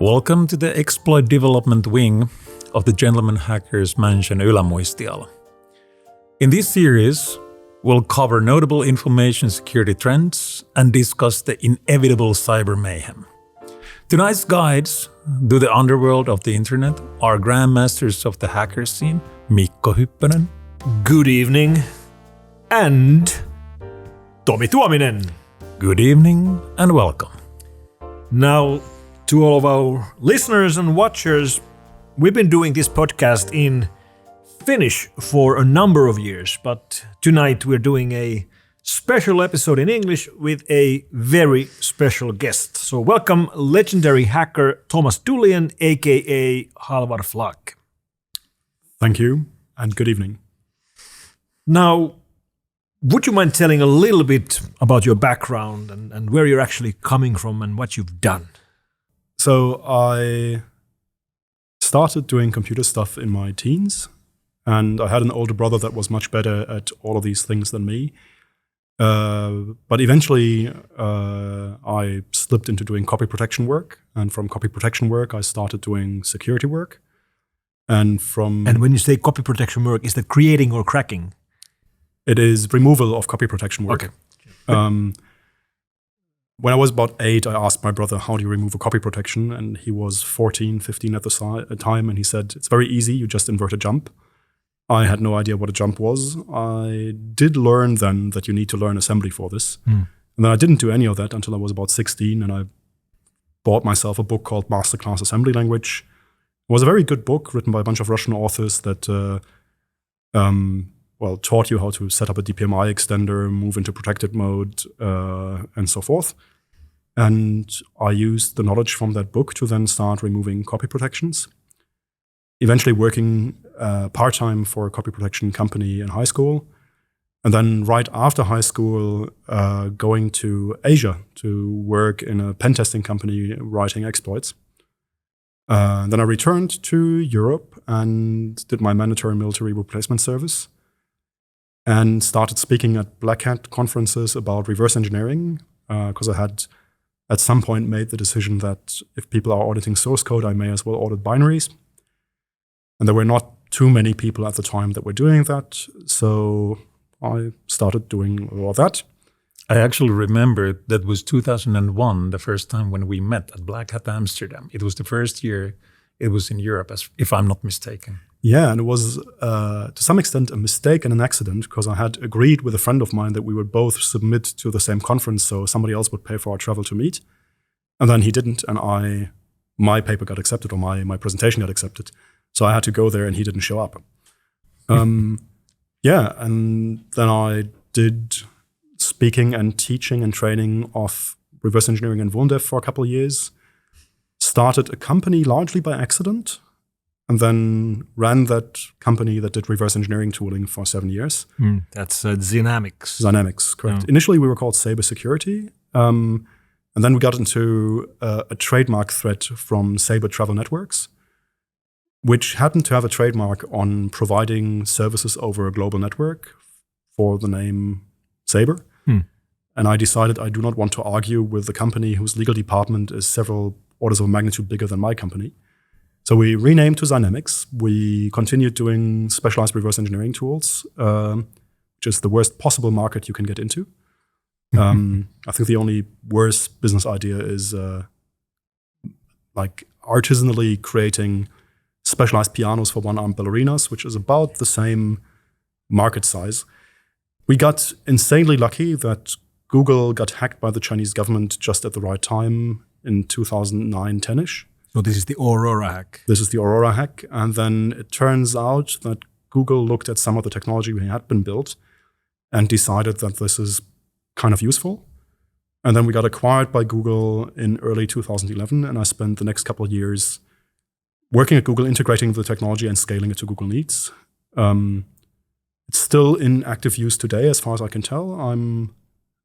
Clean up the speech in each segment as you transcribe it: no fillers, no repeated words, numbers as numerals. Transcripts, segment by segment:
Welcome to the exploit development wing of the gentleman hacker's Mansion of Ylämuistiala. In this series, we'll cover notable information security trends and discuss the inevitable cyber mayhem. Tonight's guides to the underworld of the internet are grandmasters of the hacker scene, Mikko Hyppönen. Good evening. And Tomi Tuominen. Good evening and welcome. Now, to all of our listeners and watchers, we've been doing this podcast in Finnish for a number of years, but tonight we're doing a special episode in English with a very special guest. So welcome legendary hacker Thomas Dullien, aka Halvar Flake. Thank you, and good evening. Now, would you mind telling a little bit about your background and where you're actually coming from and what you've done? So I started doing computer stuff in my teens, and I had an older brother that was much better at all of these things than me. But eventually I slipped into doing copy protection work, and from copy protection work I started doing security work. And when you say copy protection work, is that creating or cracking? It is removal of copy protection work. Okay. When I was about 8, I asked my brother, how do you remove a copy protection? And he was 14, 15 at the time, and he said, it's very easy, you just invert a jump. I had no idea what a jump was. I did learn then that you need to learn assembly for this. And then I didn't do any of that until I was about 16, and I bought myself a book called Masterclass Assembly Language. It was a very good book written by a bunch of Russian authors that taught you how to set up a DPMI extender, move into protected mode, and so forth. And I used the knowledge from that book to then start removing copy protections. Eventually working part-time for a copy protection company in high school. And then right after high school, going to Asia to work in a pen testing company writing exploits. Then I returned to Europe and did my mandatory military replacement service and started speaking at Black Hat conferences about reverse engineering, because I had at some point made the decision that if people are auditing source code, I may as well audit binaries. And there were not too many people at the time that were doing that, so I started doing all of that. I actually remember that was 2001, the first time when we met at Black Hat Amsterdam. It was the first year it was in Europe, if I'm not mistaken. Yeah, and it was to some extent a mistake and an accident, because I had agreed with a friend of mine that we would both submit to the same conference, so somebody else would pay for our travel to meet. And then he didn't, and my paper got accepted, or my presentation got accepted. So I had to go there, and he didn't show up. Yeah, and then I did speaking and teaching and training of reverse engineering and vulndev for a couple of years. Started a company largely by accident, and then ran that company that did reverse engineering tooling for 7 years. That's Zynamics. Zynamics, correct. Yeah. Initially, we were called Saber Security. And then we got into a trademark threat from Saber Travel Networks, which happened to have a trademark on providing services over a global network for the name Saber. And I decided I do not want to argue with the company whose legal department is several orders of magnitude bigger than my company. So we renamed to Zynamics. We continued doing specialized reverse engineering tools, which is the worst possible market you can get into. I think the only worse business idea is like artisanally creating specialized pianos for one-armed ballerinas, which is about the same market size. We got insanely lucky that Google got hacked by the Chinese government just at the right time in 2009-10-ish. So this is the Aurora hack. This is the Aurora hack. And then it turns out that Google looked at some of the technology we had been built and decided that this is kind of useful. And then we got acquired by Google in early 2011, and I spent the next couple of years working at Google, integrating the technology and scaling it to Google needs. It's still in active use today, as far as I can tell. I'm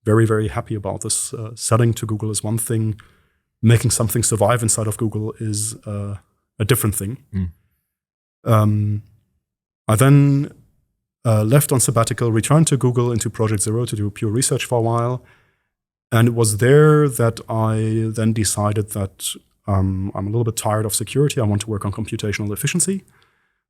very, very happy about this. Selling to Google is one thing. Making something survive inside of Google is a different thing. I then left on sabbatical, returned to Google into Project Zero to do pure research for a while. And it was there that I then decided that I'm a little bit tired of security. I want to work on computational efficiency.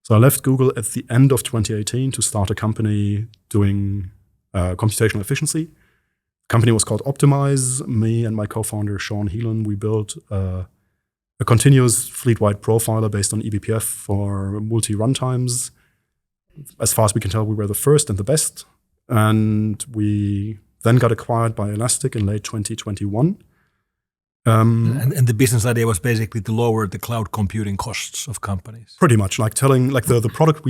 So I left Google at the end of 2018 to start a company doing computational efficiency. The company was called Optimize. Me and my co-founder, Sean Heelan, we built a continuous fleet-wide profiler based on eBPF for multi-runtimes. As far as we can tell, we were the first and the best. And we then got acquired by Elastic in late 2021. And the business idea was basically to lower the cloud computing costs of companies. Pretty much, like the product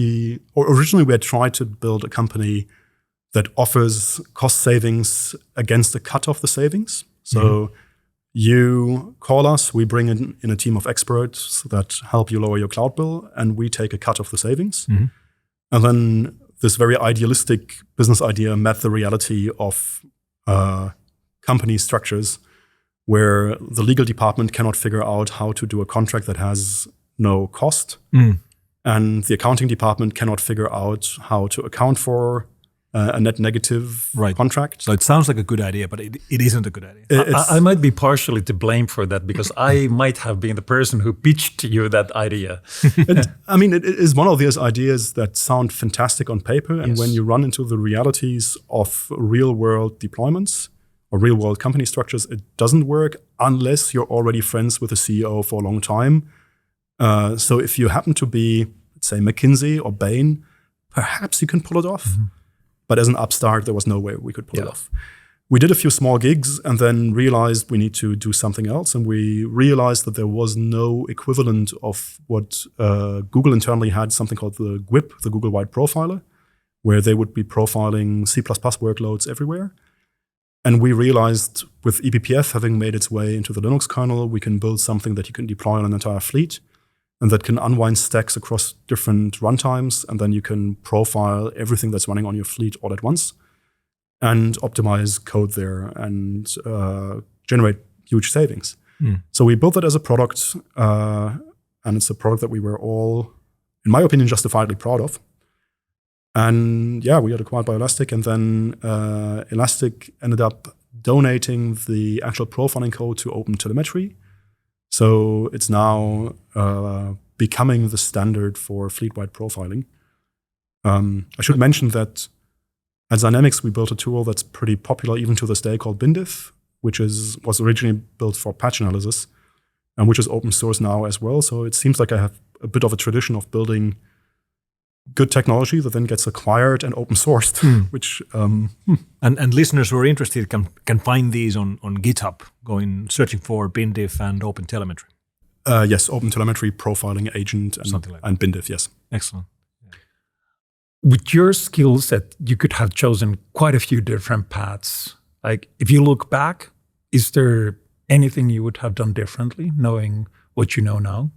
originally we had tried to build a company that offers cost savings against a cut of the savings. So you call us, we bring in a team of experts that help you lower your cloud bill, and we take a cut of the savings. And then this very idealistic business idea met the reality of company structures where the legal department cannot figure out how to do a contract that has no cost. And the accounting department cannot figure out how to account for a net negative contract. So it sounds like a good idea, but it isn't a good idea. I might be partially to blame for that because I might have been the person who pitched you that idea. It is one of those ideas that sound fantastic on paper. And when you run into the realities of real-world deployments or real-world company structures, it doesn't work unless you're already friends with the CEO for a long time. So if you happen to be, let's say, McKinsey or Bain, perhaps you can pull it off. But as an upstart, there was no way we could pull it off. We did a few small gigs and then realized we need to do something else. And we realized that there was no equivalent of what Google internally had, something called the GWIP, the Google-wide profiler, where they would be profiling C++ workloads everywhere. And we realized with eBPF having made its way into the Linux kernel, we can build something that you can deploy on an entire fleet and that can unwind stacks across different runtimes. And then you can profile everything that's running on your fleet all at once and optimize code there and generate huge savings. So we built that as a product, and it's a product that we were all, in my opinion, justifiably proud of. And yeah, we got acquired by Elastic, and then Elastic ended up donating the actual profiling code to OpenTelemetry. So it's now becoming the standard for fleet-wide profiling. I should mention that at Zynamics, we built a tool that's pretty popular even to this day called BinDiff, which was originally built for patch analysis and which is open source now as well. So it seems like I have a bit of a tradition of building good technology that then gets acquired and open sourced, which and listeners who are interested can find these on GitHub, searching for BinDiff and OpenTelemetry. Yes, OpenTelemetry profiling agent and BinDiff, yes. Excellent. With your skill set, you could have chosen quite a few different paths. Like, if you look back, is there anything you would have done differently, knowing what you know now?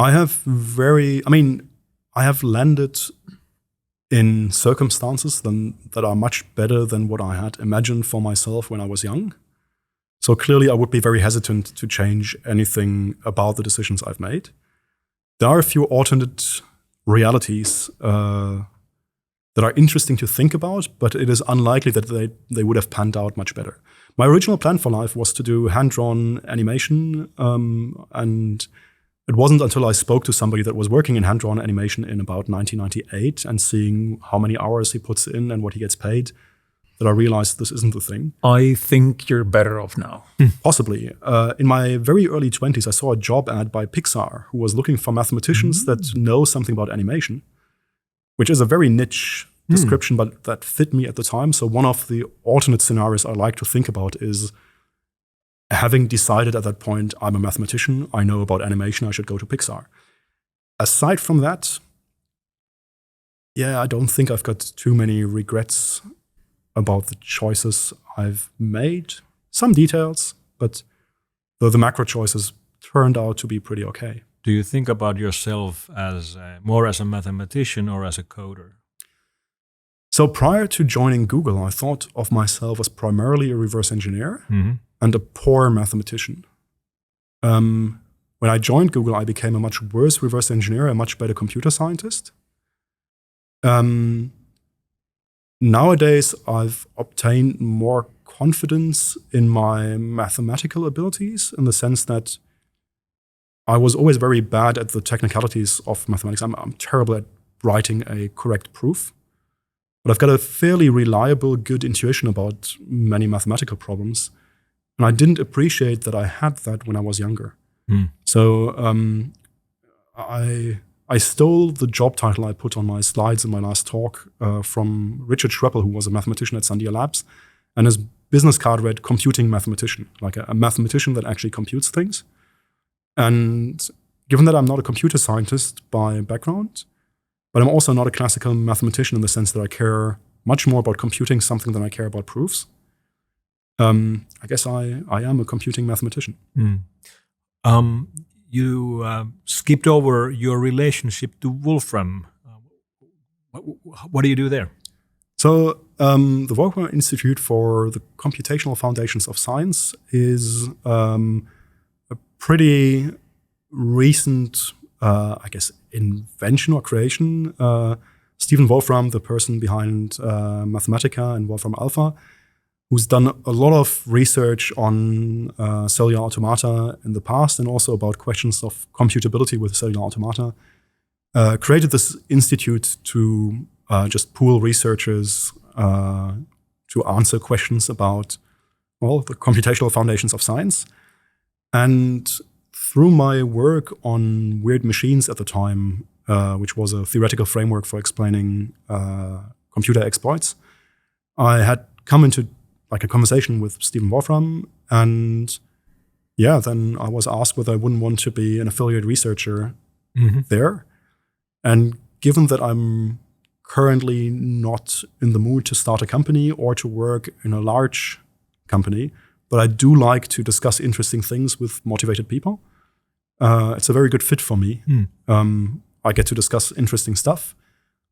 I have landed in circumstances that are much better than what I had imagined for myself when I was young. So clearly, I would be very hesitant to change anything about the decisions I've made. There are a few alternate realities that are interesting to think about, but it is unlikely that they would have panned out much better. My original plan for life was to do hand-drawn animation, and it wasn't until I spoke to somebody that was working in hand-drawn animation in about 1998 and seeing how many hours he puts in and what he gets paid that I realized this isn't the thing. I think you're better off now. Possibly. In my very early 20s, I saw a job ad by Pixar who was looking for mathematicians that know something about animation, which is a very niche description, but that fit me at the time. So one of the alternate scenarios I like to think about is having decided at that point, I'm a mathematician, I know about animation, I should go to Pixar. Aside from that, I don't think I've got too many regrets about the choices I've made. Some details, but the macro choices turned out to be pretty okay. Do you think about yourself as more as a mathematician or as a coder? So prior to joining Google, I thought of myself as primarily a reverse engineer and a poor mathematician. When I joined Google, I became a much worse reverse engineer, a much better computer scientist. Nowadays, I've obtained more confidence in my mathematical abilities, in the sense that I was always very bad at the technicalities of mathematics. I'm terrible at writing a correct proof, but I've got a fairly reliable, good intuition about many mathematical problems. And I didn't appreciate that I had that when I was younger. So I stole the job title I put on my slides in my last talk from Richard Schweppel, who was a mathematician at Sandia Labs. And his business card read computing mathematician, like a mathematician that actually computes things. And given that I'm not a computer scientist by background, but I'm also not a classical mathematician in the sense that I care much more about computing something than I care about proofs, I guess I am a computing mathematician. You skipped over your relationship to Wolfram. What do you do there? So the Wolfram Institute for the Computational Foundations of Science is a pretty recent, I guess, invention or creation. Stephen Wolfram, the person behind Mathematica and Wolfram Alpha, who's done a lot of research on cellular automata in the past and also about questions of computability with cellular automata, created this institute to just pool researchers to answer questions about, well, the computational foundations of science. And through my work on weird machines at the time, which was a theoretical framework for explaining computer exploits, I had come into like a conversation with Stephen Wolfram, and then I was asked whether I wouldn't want to be an affiliate researcher there. And given that I'm currently not in the mood to start a company or to work in a large company, but I do like to discuss interesting things with motivated people, it's a very good fit for me. I get to discuss interesting stuff.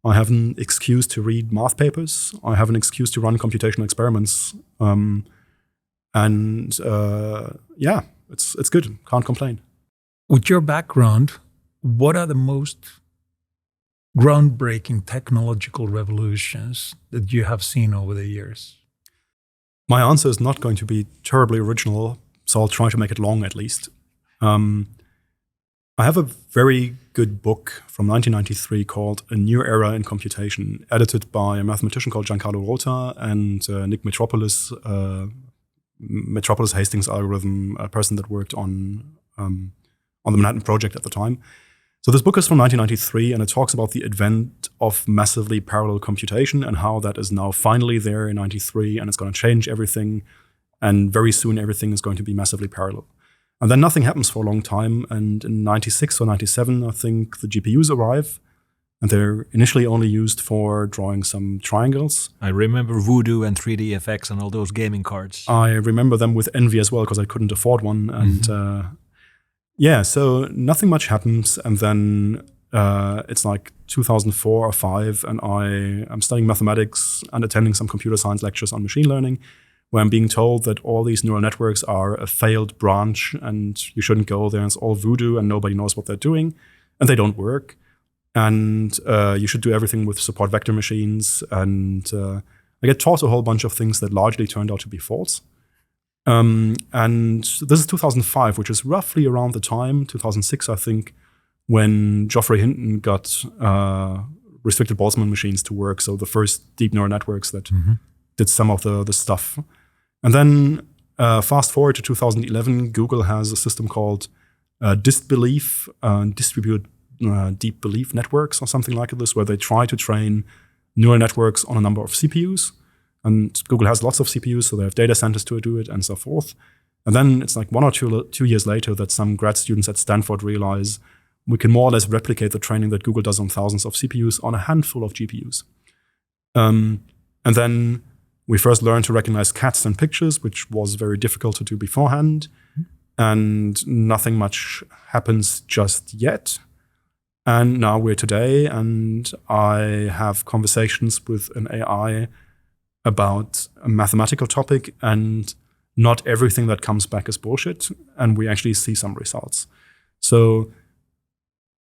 I have an excuse to read math papers. I have an excuse to run computational experiments. It's good. Can't complain. With your background, what are the most groundbreaking technological revolutions that you have seen over the years? My answer is not going to be terribly original, so I'll try to make it long at least. I have a very good book from 1993 called A New Era in Computation, edited by a mathematician called Giancarlo Rota and Nick Metropolis, Metropolis Hastings algorithm, a person that worked on the Manhattan Project at the time. So this book is from 1993, and it talks about the advent of massively parallel computation and how that is now finally there in 93, and it's going to change everything. And very soon, everything is going to be massively parallel. And then nothing happens for a long time. And in 96 or 97, I think the GPUs arrive. And they're initially only used for drawing some triangles. I remember Voodoo and 3DFX and all those gaming cards. I remember them with envy as well, because I couldn't afford one. And so nothing much happens. And then it's like 2004 or 5, and I'm studying mathematics and attending some computer science lectures on machine learning, where I'm being told that all these neural networks are a failed branch and you shouldn't go there. It's all voodoo and nobody knows what they're doing and they don't work. And you should do everything with support vector machines. And I get taught a whole bunch of things that largely turned out to be false. And this is 2005, which is roughly around the time, 2006, I think, when Geoffrey Hinton got restricted Boltzmann machines to work. So the first deep neural networks that did some of the stuff. And then fast forward to 2011, Google has a system called DistBelief, distributed deep belief networks or something like this, where they try to train neural networks on a number of CPUs. And Google has lots of CPUs, so they have data centers to do it and so forth. And then it's like 1 or 2 years later that some grad students at Stanford realize we can more or less replicate the training that Google does on thousands of CPUs on a handful of GPUs. And then we first learned to recognize cats and pictures, which was very difficult to do beforehand. And nothing much happens just yet. And now we're today, and I have conversations with an AI about a mathematical topic, and not everything that comes back is bullshit, and we actually see some results. So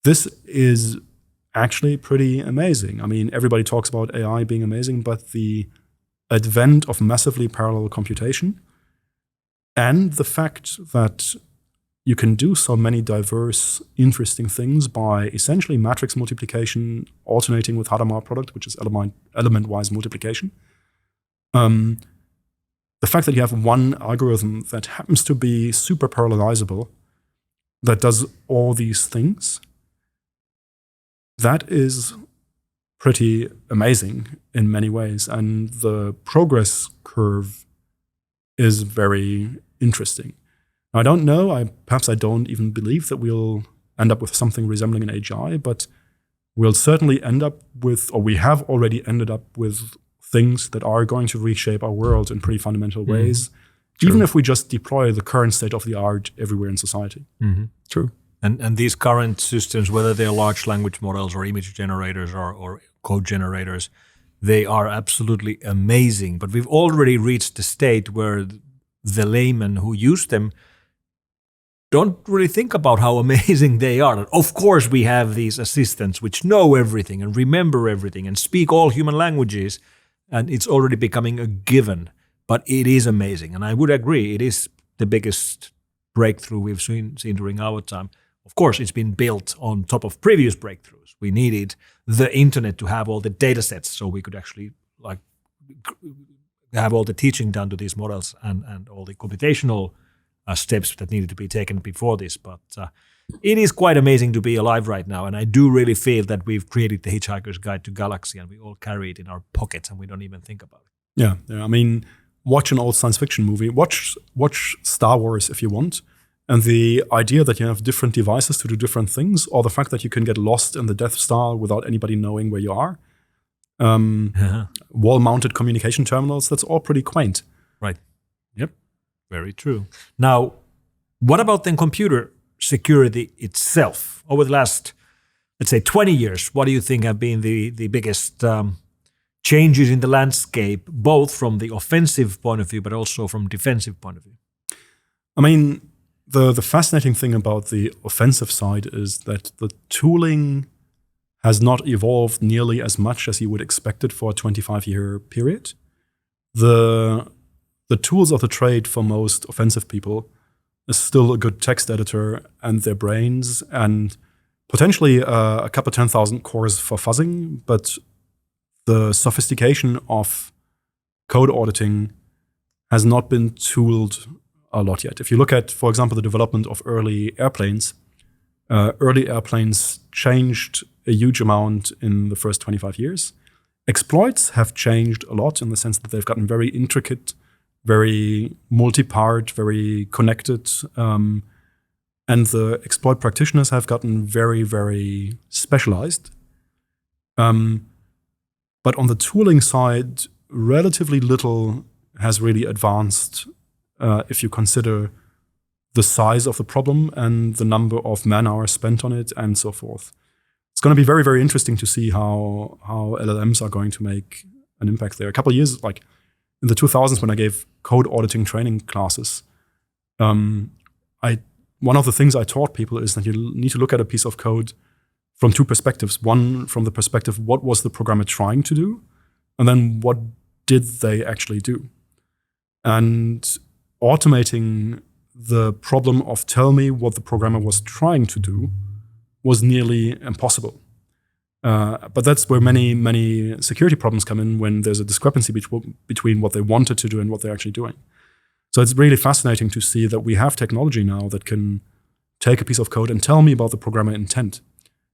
this is actually pretty amazing. I mean, everybody talks about AI being amazing, but the advent of massively parallel computation and the fact that you can do so many diverse, interesting things by essentially matrix multiplication alternating with Hadamard product, which is element-wise multiplication. The fact that you have one algorithm that happens to be super parallelizable, that does all these things, that is pretty amazing in many ways. And the progress curve is very interesting. I don't know, perhaps I don't even believe that we'll end up with something resembling an AGI, but we'll certainly end up with, or we have already ended up with, things that are going to reshape our world in pretty fundamental ways, even if we just deploy the current state of the art everywhere in society. True. And these current systems, whether they're large language models or image generators or code generators, they are absolutely amazing. But we've already reached the state where the laymen who use them don't really think about how amazing they are. Of course, we have these assistants which know everything and remember everything and speak all human languages, and it's already becoming a given. But it is amazing, and I would agree, it is the biggest breakthrough we've seen during our time. Of course, it's been built on top of previous breakthroughs. We needed the internet to have all the data sets so we could actually have all the teaching done to these models and all the computational steps that needed to be taken before this. But it is quite amazing to be alive right now, and I do really feel that we've created the Hitchhiker's Guide to Galaxy and we all carry it in our pockets and we don't even think about it. Yeah. I mean, watch an old science fiction movie, watch Star Wars if you want, and the idea that you have different devices to do different things, or the fact that you can get lost in the Death Star without anybody knowing where you are, wall-mounted communication terminals, that's all pretty quaint. Right. Yep. Very true. Now, what about then computer security itself? Over the last, let's say, 20 years, what do you think have been the biggest changes in the landscape, both from the offensive point of view, but also from defensive point of view? I mean, the fascinating thing about the offensive side is that the tooling has not evolved nearly as much as you would expect it for a 25-year period. The tools of the trade for most offensive people is still a good text editor and their brains and potentially a couple 10,000 cores for fuzzing, but the sophistication of code auditing has not been tooled a lot yet. If you look at, for example, the development of early airplanes changed a huge amount in the first 25 years. Exploits have changed a lot in the sense that they've gotten very intricate, very multi-part, very connected, and the exploit practitioners have gotten very, very specialized. But on the tooling side, relatively little has really advanced if you consider the size of the problem and the number of man-hours spent on it and so forth. It's going to be very, very interesting to see how LLMs are going to make an impact there. A couple of years, like in the 2000s when I gave code auditing training classes, one of the things I taught people is that you need to look at a piece of code from two perspectives. One, from the perspective, what was the programmer trying to do? And then what did they actually do? And automating the problem of tell me what the programmer was trying to do was nearly impossible. But that's where many, many security problems come in when there's a discrepancy between what they wanted to do and what they're actually doing. So it's really fascinating to see that we have technology now that can take a piece of code and tell me about the programmer intent,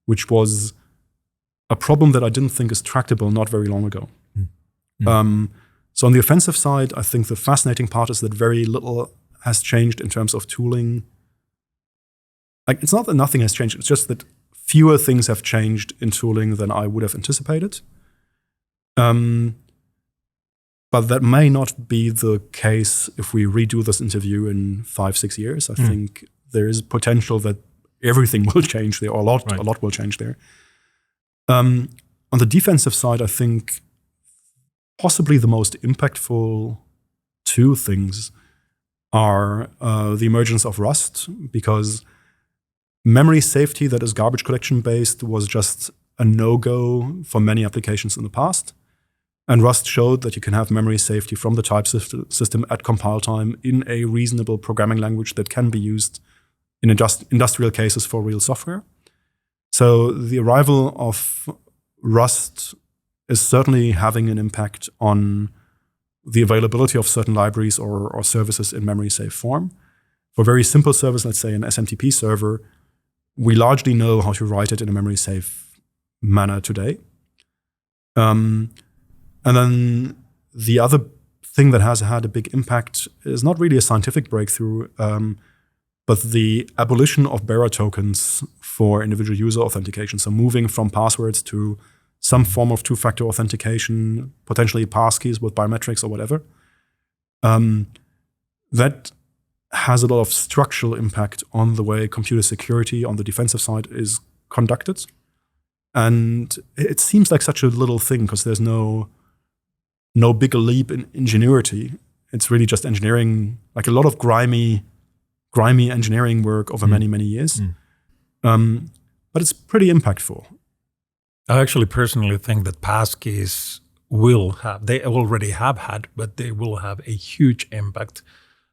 which was a problem that I didn't think is tractable not very long ago. So on the offensive side, I think the fascinating part is that very little has changed in terms of tooling. Like, it's not that nothing has changed, it's just that fewer things have changed in tooling than I would have anticipated. But that may not be the case if we redo this interview in 5-6 years. I think there is potential that everything will change there, or a lot will change there. On the defensive side, I think possibly the most impactful two things are the emergence of Rust, because memory safety that is garbage collection based was just a no-go for many applications in the past. And Rust showed that you can have memory safety from the type system at compile time in a reasonable programming language that can be used in industrial cases for real software. So the arrival of Rust is certainly having an impact on the availability of certain libraries or services in memory safe form. For very simple service, let's say an SMTP server, we largely know how to write it in a memory safe manner today. And then the other thing that has had a big impact is not really a scientific breakthrough, but the abolition of bearer tokens for individual user authentication. So moving from passwords to some form of two-factor authentication, potentially passkeys with biometrics or whatever. That has a lot of structural impact on the way computer security on the defensive side is conducted. And it seems like such a little thing because there's no bigger leap in ingenuity. It's really just engineering, like a lot of grimy engineering work over many, many years. But it's pretty impactful. I actually personally think that passkeys they already have had, but they will have a huge impact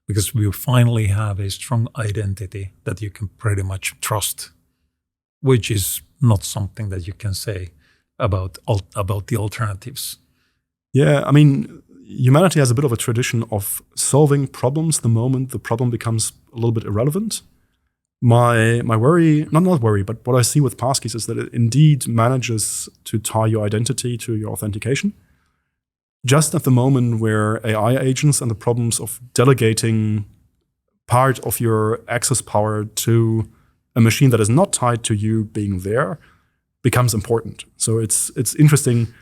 because we finally have a strong identity that you can pretty much trust, which is not something that you can say about the alternatives. Yeah, I mean, humanity has a bit of a tradition of solving problems the moment the problem becomes a little bit irrelevant. My worry, not worry, but what I see with passkeys is that it indeed manages to tie your identity to your authentication. Just at the moment where AI agents and the problems of delegating part of your access power to a machine that is not tied to you being there becomes important. So it's interesting.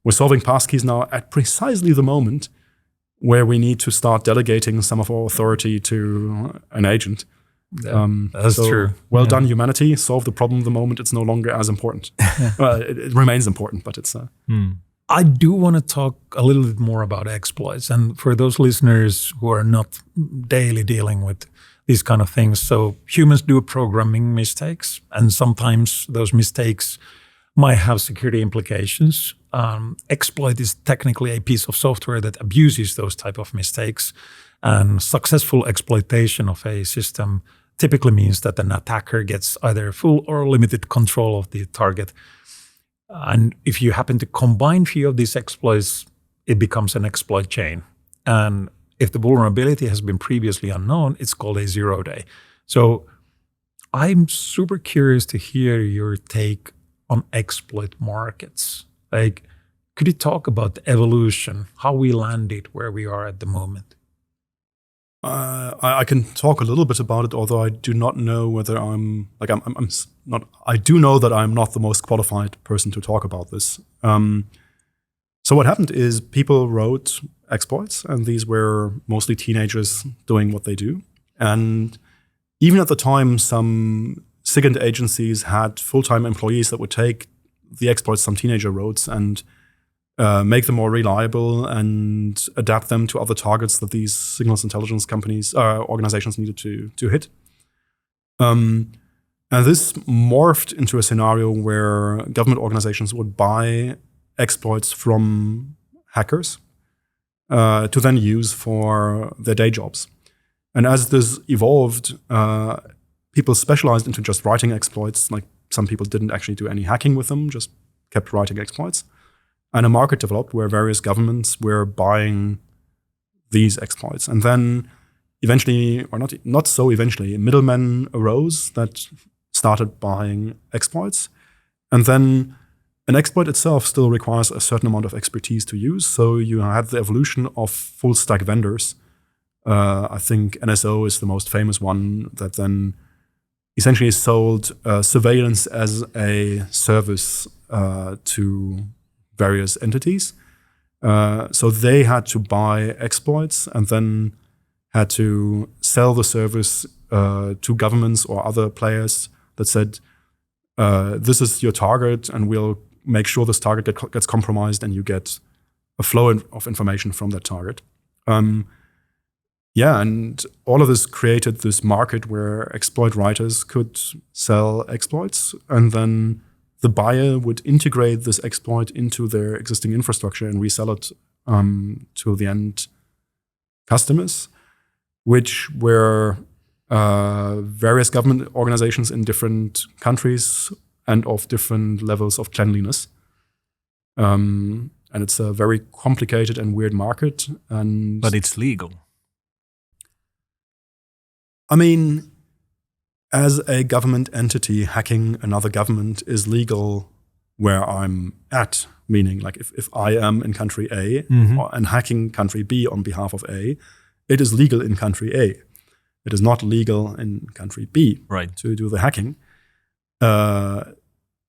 We're solving passkeys now at precisely the moment where we need to start delegating some of our authority to an agent. That's true. Well done, humanity. Solve the problem the moment it's no longer as important. Well, it remains important, but it's... I do want to talk a little bit more about exploits. And for those listeners who are not daily dealing with these kind of things, so humans do programming mistakes, and sometimes those mistakes might have security implications. Exploit is technically a piece of software that abuses those type of mistakes. And successful exploitation of a system typically means that an attacker gets either full or limited control of the target. And if you happen to combine few of these exploits, it becomes an exploit chain. And if the vulnerability has been previously unknown, it's called a 0-day. So I'm super curious to hear your take on exploit markets. Like, could you talk about the evolution, how we landed where we are at the moment? I can talk a little bit about it, although I do not know whether I do know that I'm not the most qualified person to talk about this. So what happened is people wrote exploits, and these were mostly teenagers doing what they do. And even at the time, some SIGINT agencies had full-time employees that would take the exploits some teenager wrote and make them more reliable and adapt them to other targets that these signals intelligence companies, organizations needed to hit. And this morphed into a scenario where government organizations would buy exploits from hackers to then use for their day jobs. And as this evolved, people specialized into just writing exploits. Like some people didn't actually do any hacking with them, just kept writing exploits. And a market developed where various governments were buying these exploits. And then eventually, or not so eventually, middlemen arose that started buying exploits. And then an exploit itself still requires a certain amount of expertise to use. So you had the evolution of full stack vendors. I think NSO is the most famous one that then essentially sold surveillance as a service to various entities. So they had to buy exploits and then had to sell the service to governments or other players that said, this is your target and we'll make sure this target gets compromised and you get a flow of information from that target. And all of this created this market where exploit writers could sell exploits, and then the buyer would integrate this exploit into their existing infrastructure and resell it to the end customers, which were various government organizations in different countries and of different levels of cleanliness. And it's a very complicated and weird market. But it's legal. I mean, as a government entity, hacking another government is legal where I'm at. Meaning, like if I am in country A and hacking country B on behalf of A, it is legal in country A. It is not legal in country B to do the hacking.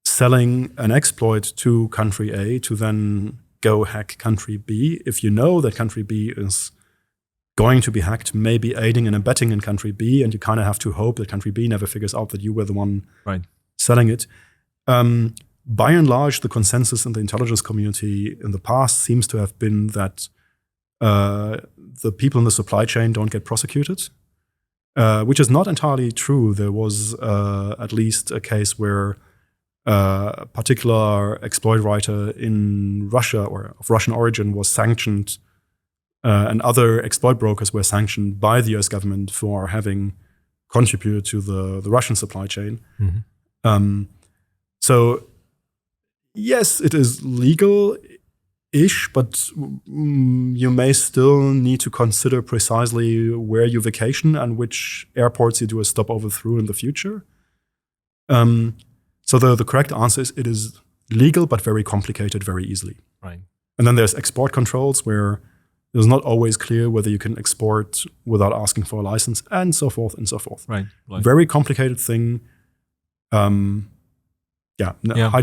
Selling an exploit to country A to then go hack country B, if you know that country B is going to be hacked, maybe aiding and abetting in country B, and you kind of have to hope that country B never figures out that you were the one selling it. By and large, the consensus in the intelligence community in the past seems to have been that the people in the supply chain don't get prosecuted, which is not entirely true. There was at least a case where a particular exploit writer in Russia or of Russian origin was sanctioned, and other exploit brokers were sanctioned by the US government for having contributed to the Russian supply chain. So yes, it is legal-ish, but you may still need to consider precisely where you vacation and which airports you do a stopover through in the future. So the correct answer is it is legal, but very complicated very easily. Right. And then there's export controls where it's not always clear whether you can export without asking for a license, and so forth and so forth. Right. Very complicated thing. Highly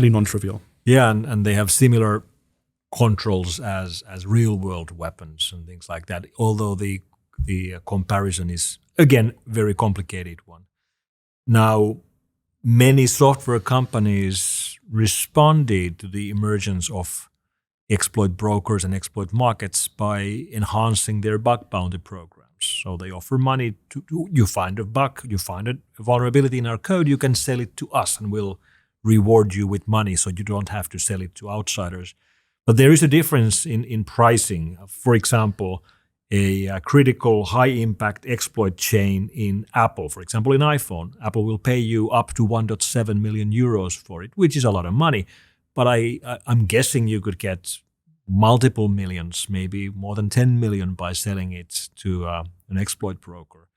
non-trivial. Yeah, and they have similar controls as real-world weapons and things like that, although the comparison is, again, very complicated one. Now, many software companies responded to the emergence of exploit brokers and exploit markets by enhancing their bug bounty programs. So they offer money to you find a bug, you find a vulnerability in our code, you can sell it to us and we'll reward you with money so you don't have to sell it to outsiders. But there is a difference in pricing. For example, a critical high-impact exploit chain in Apple, for example, in iPhone, Apple will pay you up to 1.7 million euros for it, which is a lot of money. But I'm guessing you could get multiple millions, maybe more than 10 million by selling it to an exploit broker.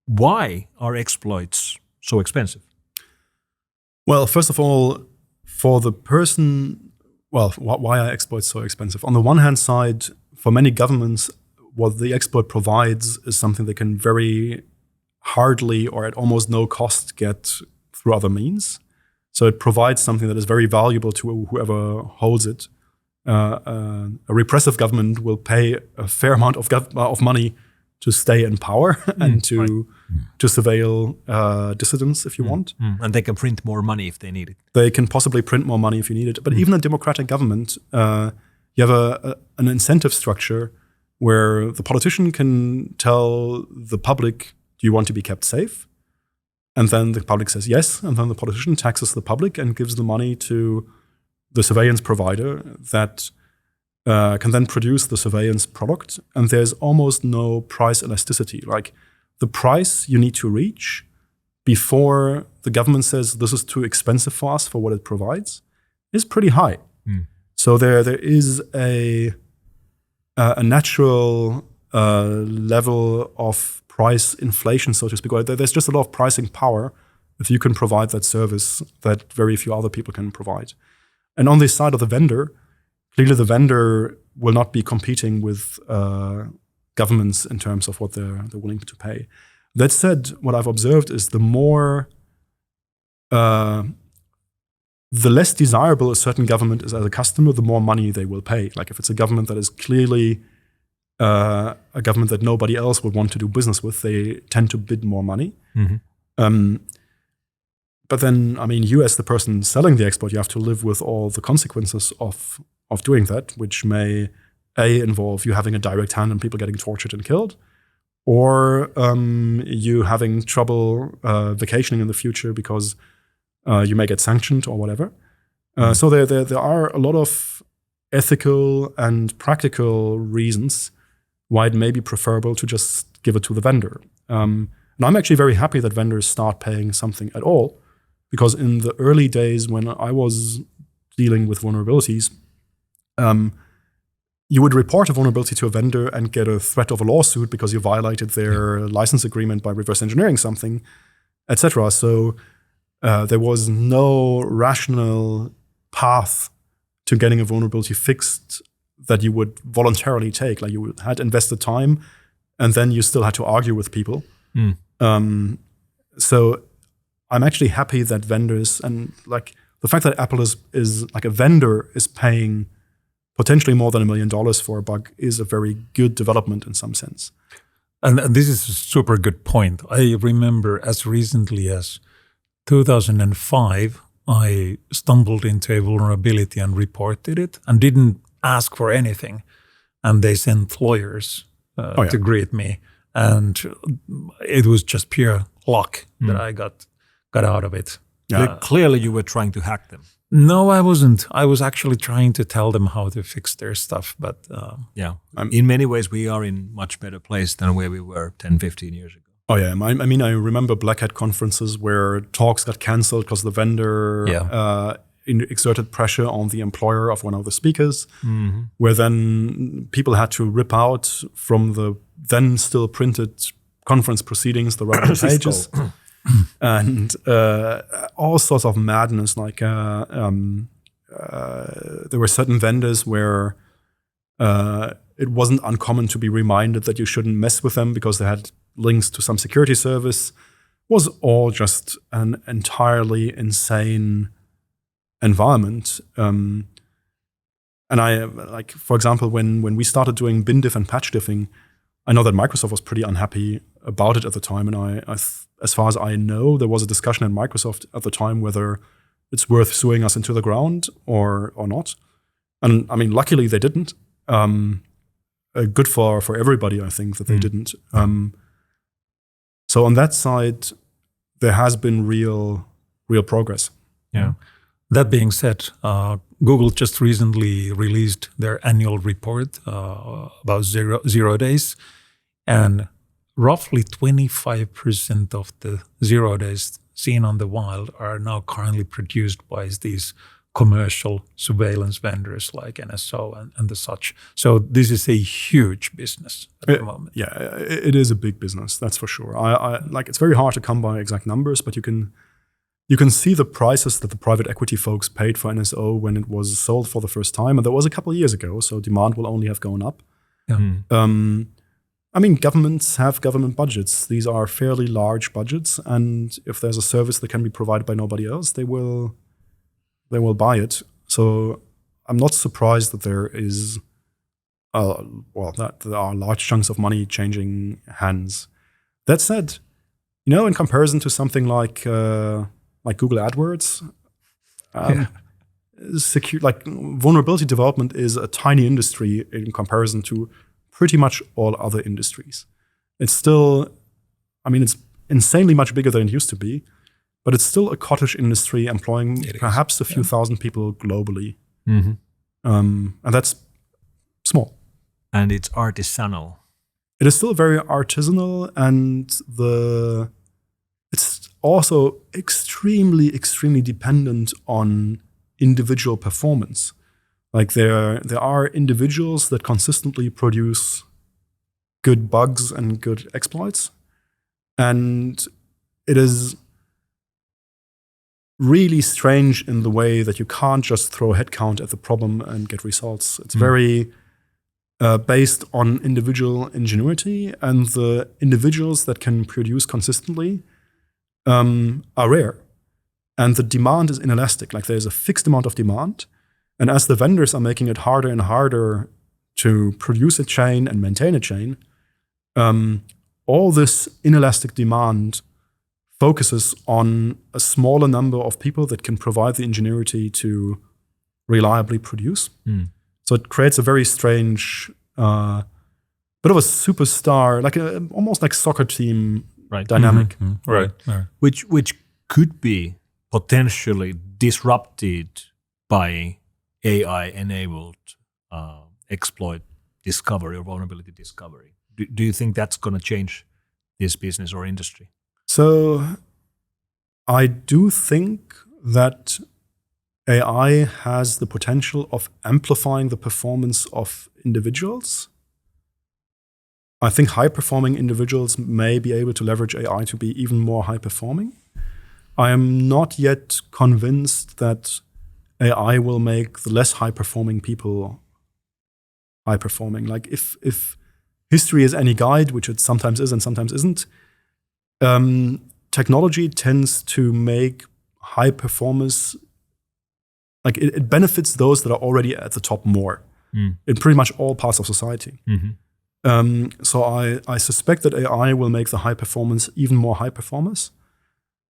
Why are exploits so expensive? Well, first of all, for the person, why are exploits so expensive? On the one hand side, for many governments, what the exploit provides is something they can very hardly or at almost no cost get through other means. So it provides something that is very valuable to whoever holds it. A repressive government will pay a fair amount of money to stay in power and to surveil dissidents if you want. And they can print more money if they need it. They can possibly print more money if you need it. But even a democratic government, you have an incentive structure where the politician can tell the public, do you want to be kept safe? And then the public says yes. And then the politician taxes the public and gives the money to the surveillance provider that can then produce the surveillance product. And there's almost no price elasticity. Like the price you need to reach before the government says this is too expensive for us for what it provides is pretty high. So there is a natural level of price inflation, so to speak. There's just a lot of pricing power if you can provide that service that very few other people can provide. And on the side of the vendor, clearly the vendor will not be competing with governments in terms of what they're willing to pay. That said, what I've observed is the less desirable a certain government is as a customer, the more money they will pay. Like if it's a government that is clearly a government that nobody else would want to do business with, they tend to bid more money. But then, I mean, you as the person selling the exploit, you have to live with all the consequences of doing that, which may involve you having a direct hand and people getting tortured and killed, or you having trouble vacationing in the future because you may get sanctioned or whatever. So there are a lot of ethical and practical reasons why it may be preferable to just give it to the vendor. And I'm actually very happy that vendors start paying something at all, because in the early days when I was dealing with vulnerabilities, you would report a vulnerability to a vendor and get a threat of a lawsuit because you violated their license agreement by reverse engineering something, etc. So there was no rational path to getting a vulnerability fixed that you would voluntarily take. Like, you had invested time, and then you still had to argue with people. So I'm actually happy that vendors, and like the fact that Apple is like a vendor is paying potentially more than $1 million for a bug is a very good development in some sense. And this is a super good point. I remember as recently as 2005, I stumbled into a vulnerability and reported it and didn't ask for anything. And they sent lawyers to greet me. And it was just pure luck that I got out of it. Yeah. Clearly you were trying to hack them. No, I wasn't. I was actually trying to tell them how to fix their stuff. But in many ways, we are in much better place than where we were 10, 15 years ago. Oh, yeah. I mean, I remember Black Hat conferences where talks got canceled because the vendor exerted pressure on the employer of one of the speakers, where then people had to rip out from the then still printed conference proceedings the relevant pages. And all sorts of madness. Like there were certain vendors where it wasn't uncommon to be reminded that you shouldn't mess with them because they had links to some security service. It was all just an entirely insane environment. And I, like, for example, when we started doing bin diff and patch diffing, I know that Microsoft was pretty unhappy about it at the time, and as far as I know, there was a discussion at Microsoft at the time whether it's worth suing us into the ground or not. And I mean, luckily they didn't. Good for everybody, I think, that they didn't. So on that side, there has been real progress. Yeah. That being said, Google just recently released their annual report about 0 days, and roughly 25% of the 0 days seen on the wild are now currently produced by these commercial surveillance vendors like NSO and the such. So this is a huge business at the moment. Yeah, it is a big business, that's for sure. I like, it's very hard to come by exact numbers, but you can see the prices that the private equity folks paid for NSO when it was sold for the first time, and that was a couple of years ago. So demand will only have gone up. Yeah. I mean, governments have government budgets. These are fairly large budgets, and if there's a service that can be provided by nobody else, they will buy it. So I'm not surprised that there is, that there are large chunks of money changing hands. That said, in comparison to something like Google AdWords, vulnerability development is a tiny industry in comparison to pretty much all other industries. It's still, it's insanely much bigger than it used to be, but it's still a cottage industry employing perhaps a few thousand people globally. And that's small. And it's artisanal. It is still very artisanal, and it's also extremely, extremely dependent on individual performance. Like there are individuals that consistently produce good bugs and good exploits, and it is really strange in the way that you can't just throw headcount at the problem and get results. It's very based on individual ingenuity, and the individuals that can produce consistently are rare. And the demand is inelastic. Like, there's a fixed amount of demand, and as the vendors are making it harder and harder to produce a chain and maintain a chain, all this inelastic demand focuses on a smaller number of people that can provide the ingenuity to reliably produce. So it creates a very strange, bit of a superstar, like almost like soccer team dynamic. Right. Which could be potentially disrupted by AI-enabled exploit discovery or vulnerability discovery? Do you think that's going to change this business or industry? So I do think that AI has the potential of amplifying the performance of individuals. I think high-performing individuals may be able to leverage AI to be even more high-performing. I am not yet convinced that AI will make the less high-performing people high-performing. Like if history is any guide, which it sometimes is and sometimes isn't, technology tends to make high performers, like it benefits those that are already at the top more in pretty much all parts of society. So I suspect that AI will make the high performance even more high performers.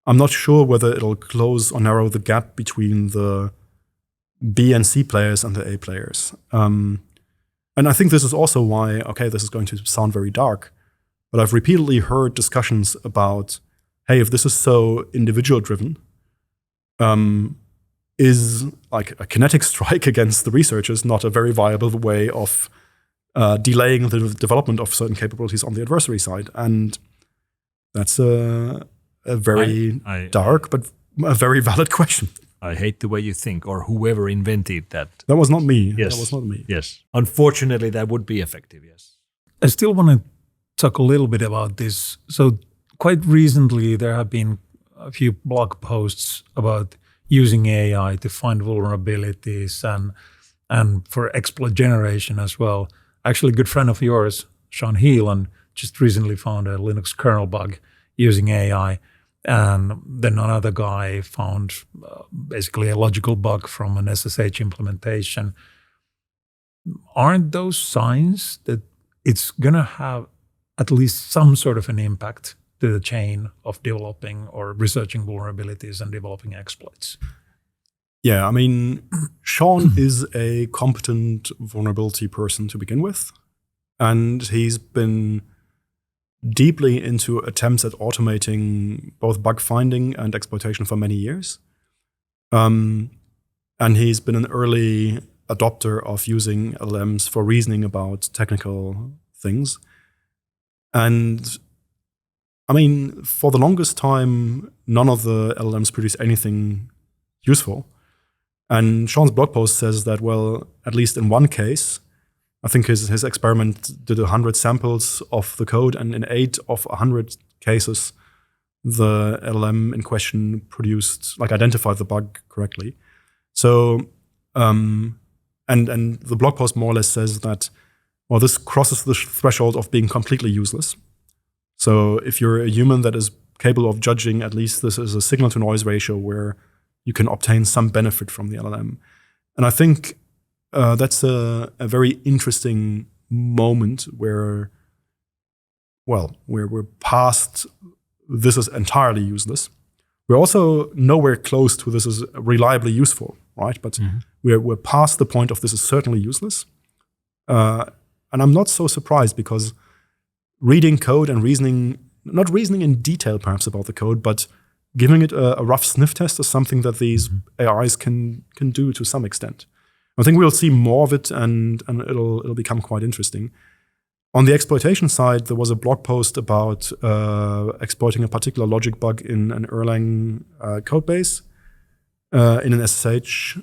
I'm not sure whether it'll close or narrow the gap between the B and C players and the A players. And I think this is also why, okay, this is going to sound very dark, but I've repeatedly heard discussions about, hey, if this is so individual driven, is like a kinetic strike against the researchers not a very viable way of delaying the development of certain capabilities on the adversary side? And that's a very dark but a very valid question. I hate the way you think, or whoever invented that. That was not me. Yes. That was not me. Yes. Unfortunately, that would be effective, yes. I still want to talk a little bit about this. So quite recently, there have been a few blog posts about using AI to find vulnerabilities and for exploit generation as well. Actually, a good friend of yours, Sean Heelan, just recently found a Linux kernel bug using AI. And then another guy found basically a logical bug from an SSH implementation. Aren't those signs that it's going to have at least some sort of an impact to the chain of developing or researching vulnerabilities and developing exploits? Yeah, I mean, Sean is a competent vulnerability person to begin with. And he's been deeply into attempts at automating both bug finding and exploitation for many years. And he's been an early adopter of using LLMs for reasoning about technical things. And I mean, for the longest time, none of the LLMs produced anything useful. And Sean's blog post says that, well, at least in one case, I think his experiment did 100 samples of the code, and in 8 of 100 cases, the LLM in question produced, like, identified the bug correctly. So, and the blog post more or less says that, well, this crosses the threshold of being completely useless. So if you're a human that is capable of judging, at least this is a signal-to-noise ratio where you can obtain some benefit from the LLM. And I think that's a very interesting moment where, well, we're past this is entirely useless. We're also nowhere close to this is reliably useful, right? But we're past the point of this is certainly useless. And I'm not so surprised, because reading code and reasoning, not reasoning in detail perhaps about the code, but giving it a rough sniff test is something that these AIs can do to some extent. I think we'll see more of it, and it'll become quite interesting. On the exploitation side, there was a blog post about exploiting a particular logic bug in an Erlang codebase, in an SSH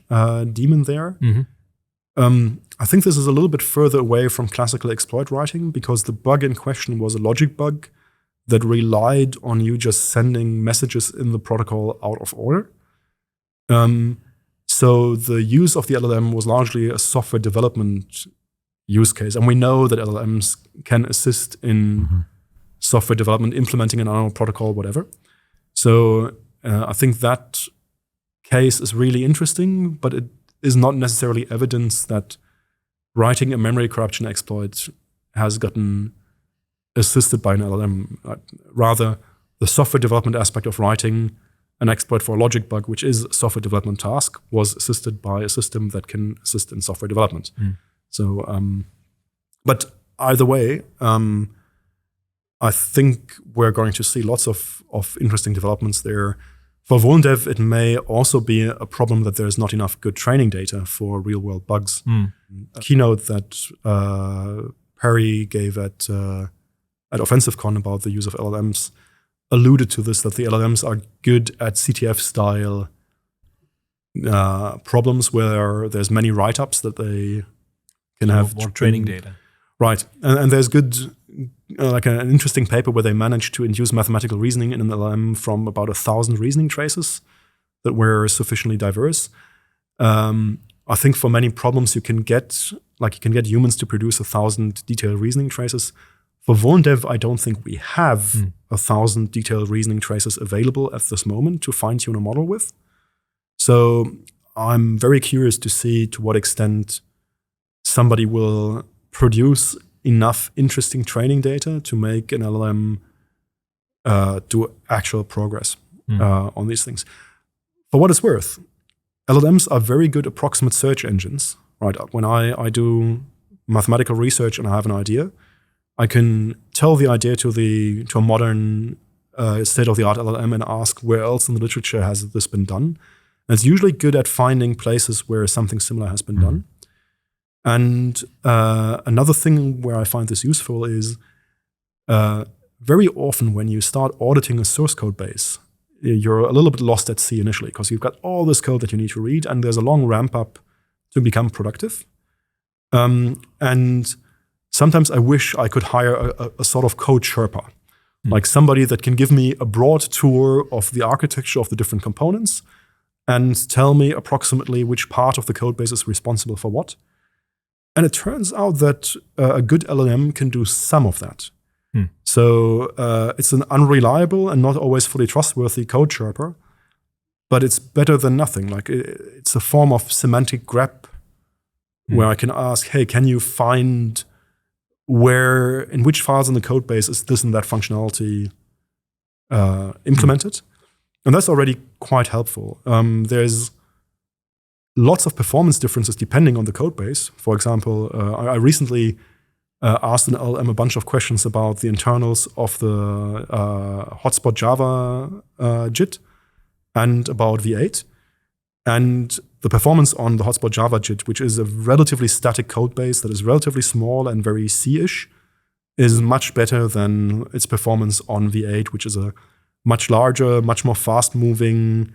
daemon there. I think this is a little bit further away from classical exploit writing, because the bug in question was a logic bug that relied on you just sending messages in the protocol out of order. So the use of the LLM was largely a software development use case. And we know that LLMs can assist in software development, implementing an animal protocol, whatever. So I think that case is really interesting, but it is not necessarily evidence that writing a memory corruption exploit has gotten assisted by an LLM. Rather, the software development aspect of writing an exploit for a logic bug, which is a software development task, was assisted by a system that can assist in software development. So, but either way, I think we're going to see lots of interesting developments there. For vulndev, it may also be a problem that there's not enough good training data for real-world bugs. A keynote that Perry gave at OffensiveCon about the use of LLMs alluded to this, that the LLMs are good at CTF-style problems where there's many write-ups that they can have. More training data. Right. And there's good, like an interesting paper where they managed to induce mathematical reasoning in an LLM from about 1,000 reasoning traces that were sufficiently diverse. I think for many problems you can get humans to produce 1,000 detailed reasoning traces. For vulndev, I don't think we have 1,000 detailed reasoning traces available at this moment to fine-tune a model with. So I'm very curious to see to what extent somebody will produce enough interesting training data to make an LLM do actual progress on these things. For what it's worth, LLMs are very good approximate search engines. Right? When I do mathematical research and I have an idea, I can tell the idea to a modern state-of-the-art LLM and ask where else in the literature has this been done. And it's usually good at finding places where something similar has been done. And another thing where I find this useful is very often when you start auditing a source code base, you're a little bit lost at sea initially because you've got all this code that you need to read and there's a long ramp up to become productive. And sometimes I wish I could hire a sort of code Sherpa, like somebody that can give me a broad tour of the architecture of the different components and tell me approximately which part of the code base is responsible for what. And it turns out that a good LLM can do some of that. So it's an unreliable and not always fully trustworthy code Sherpa, but it's better than nothing. Like it's a form of semantic grab where I can ask, hey, can you find in which files in the code base is this and that functionality implemented? And that's already quite helpful. There's lots of performance differences depending on the code base. For example, I recently asked an LLM a bunch of questions about the internals of the Hotspot Java JIT and about V8. And the performance on the Hotspot Java JIT, which is a relatively static code base that is relatively small and very C-ish, is much better than its performance on V8, which is a much larger, much more fast-moving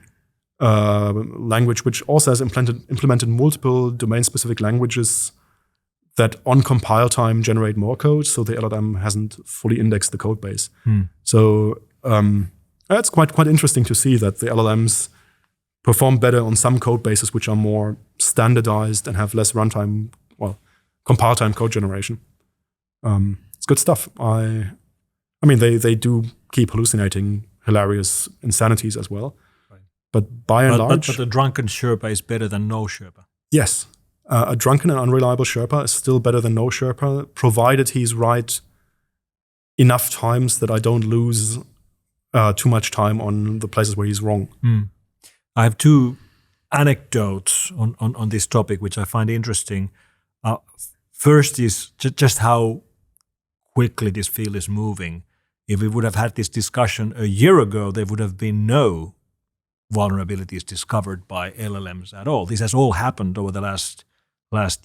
language, which also has implemented multiple domain-specific languages that on compile time generate more code, so the LLM hasn't fully indexed the code base. So it's quite interesting to see that the LLMs perform better on some code bases which are more standardized and have less runtime, compile time code generation. It's good stuff. I mean, they do keep hallucinating hilarious insanities as well. Right. But by and large... But the drunken Sherpa is better than no Sherpa. Yes. A drunken and unreliable Sherpa is still better than no Sherpa, provided he's right enough times that I don't lose too much time on the places where he's wrong. I have two anecdotes on this topic, which I find interesting. First is just how quickly this field is moving. If we would have had this discussion a year ago, there would have been no vulnerabilities discovered by LLMs at all. This has all happened over the last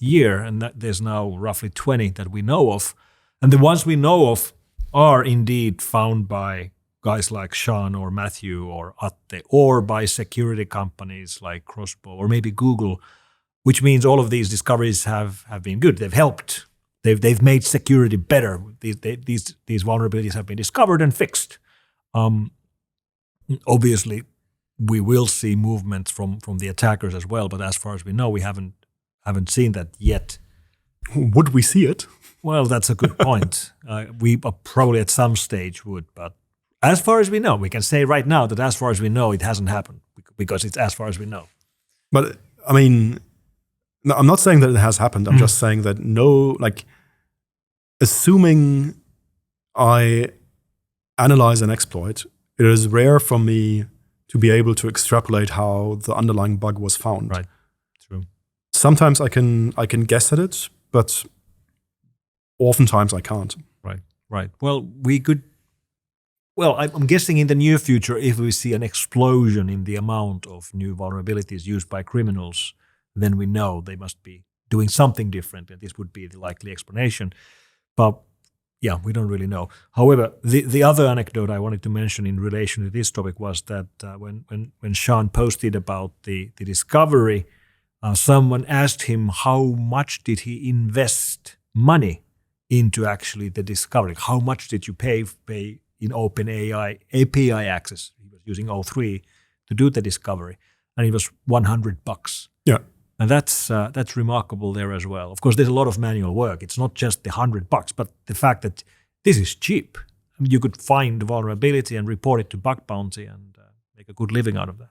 year, and there's now roughly 20 that we know of. And the ones we know of are indeed found by guys like Sean or Matthew or Atte, or by security companies like Crossbow or maybe Google, which means all of these discoveries have been good. They've helped. They've made security better. These vulnerabilities have been discovered and fixed. Obviously, we will see movements from the attackers as well, but as far as we know, we haven't seen that yet. Would we see it? Well, that's a good point. We probably at some stage would, but as far as we know, we can say right now that as far as we know, it hasn't happened because it's as far as we know. But I mean, no, I'm not saying that it has happened. I'm just saying that assuming I analyze an exploit, it is rare for me to be able to extrapolate how the underlying bug was found. Right. True. Sometimes I can guess at it, but oftentimes I can't. Right. Well, Well, I'm guessing in the near future, if we see an explosion in the amount of new vulnerabilities used by criminals, then we know they must be doing something different, and this would be the likely explanation. But yeah, we don't really know. However, the other anecdote I wanted to mention in relation to this topic was that when Sean posted about the discovery, someone asked him how much did he invest money into actually the discovery. How much did you pay in OpenAI API access? He was using O3 to do the discovery, and it was $100. Yeah. And that's remarkable there as well. Of course, there's a lot of manual work. It's not just the $100, but the fact that this is cheap. I mean, you could find the vulnerability and report it to Bug Bounty and make a good living out of that.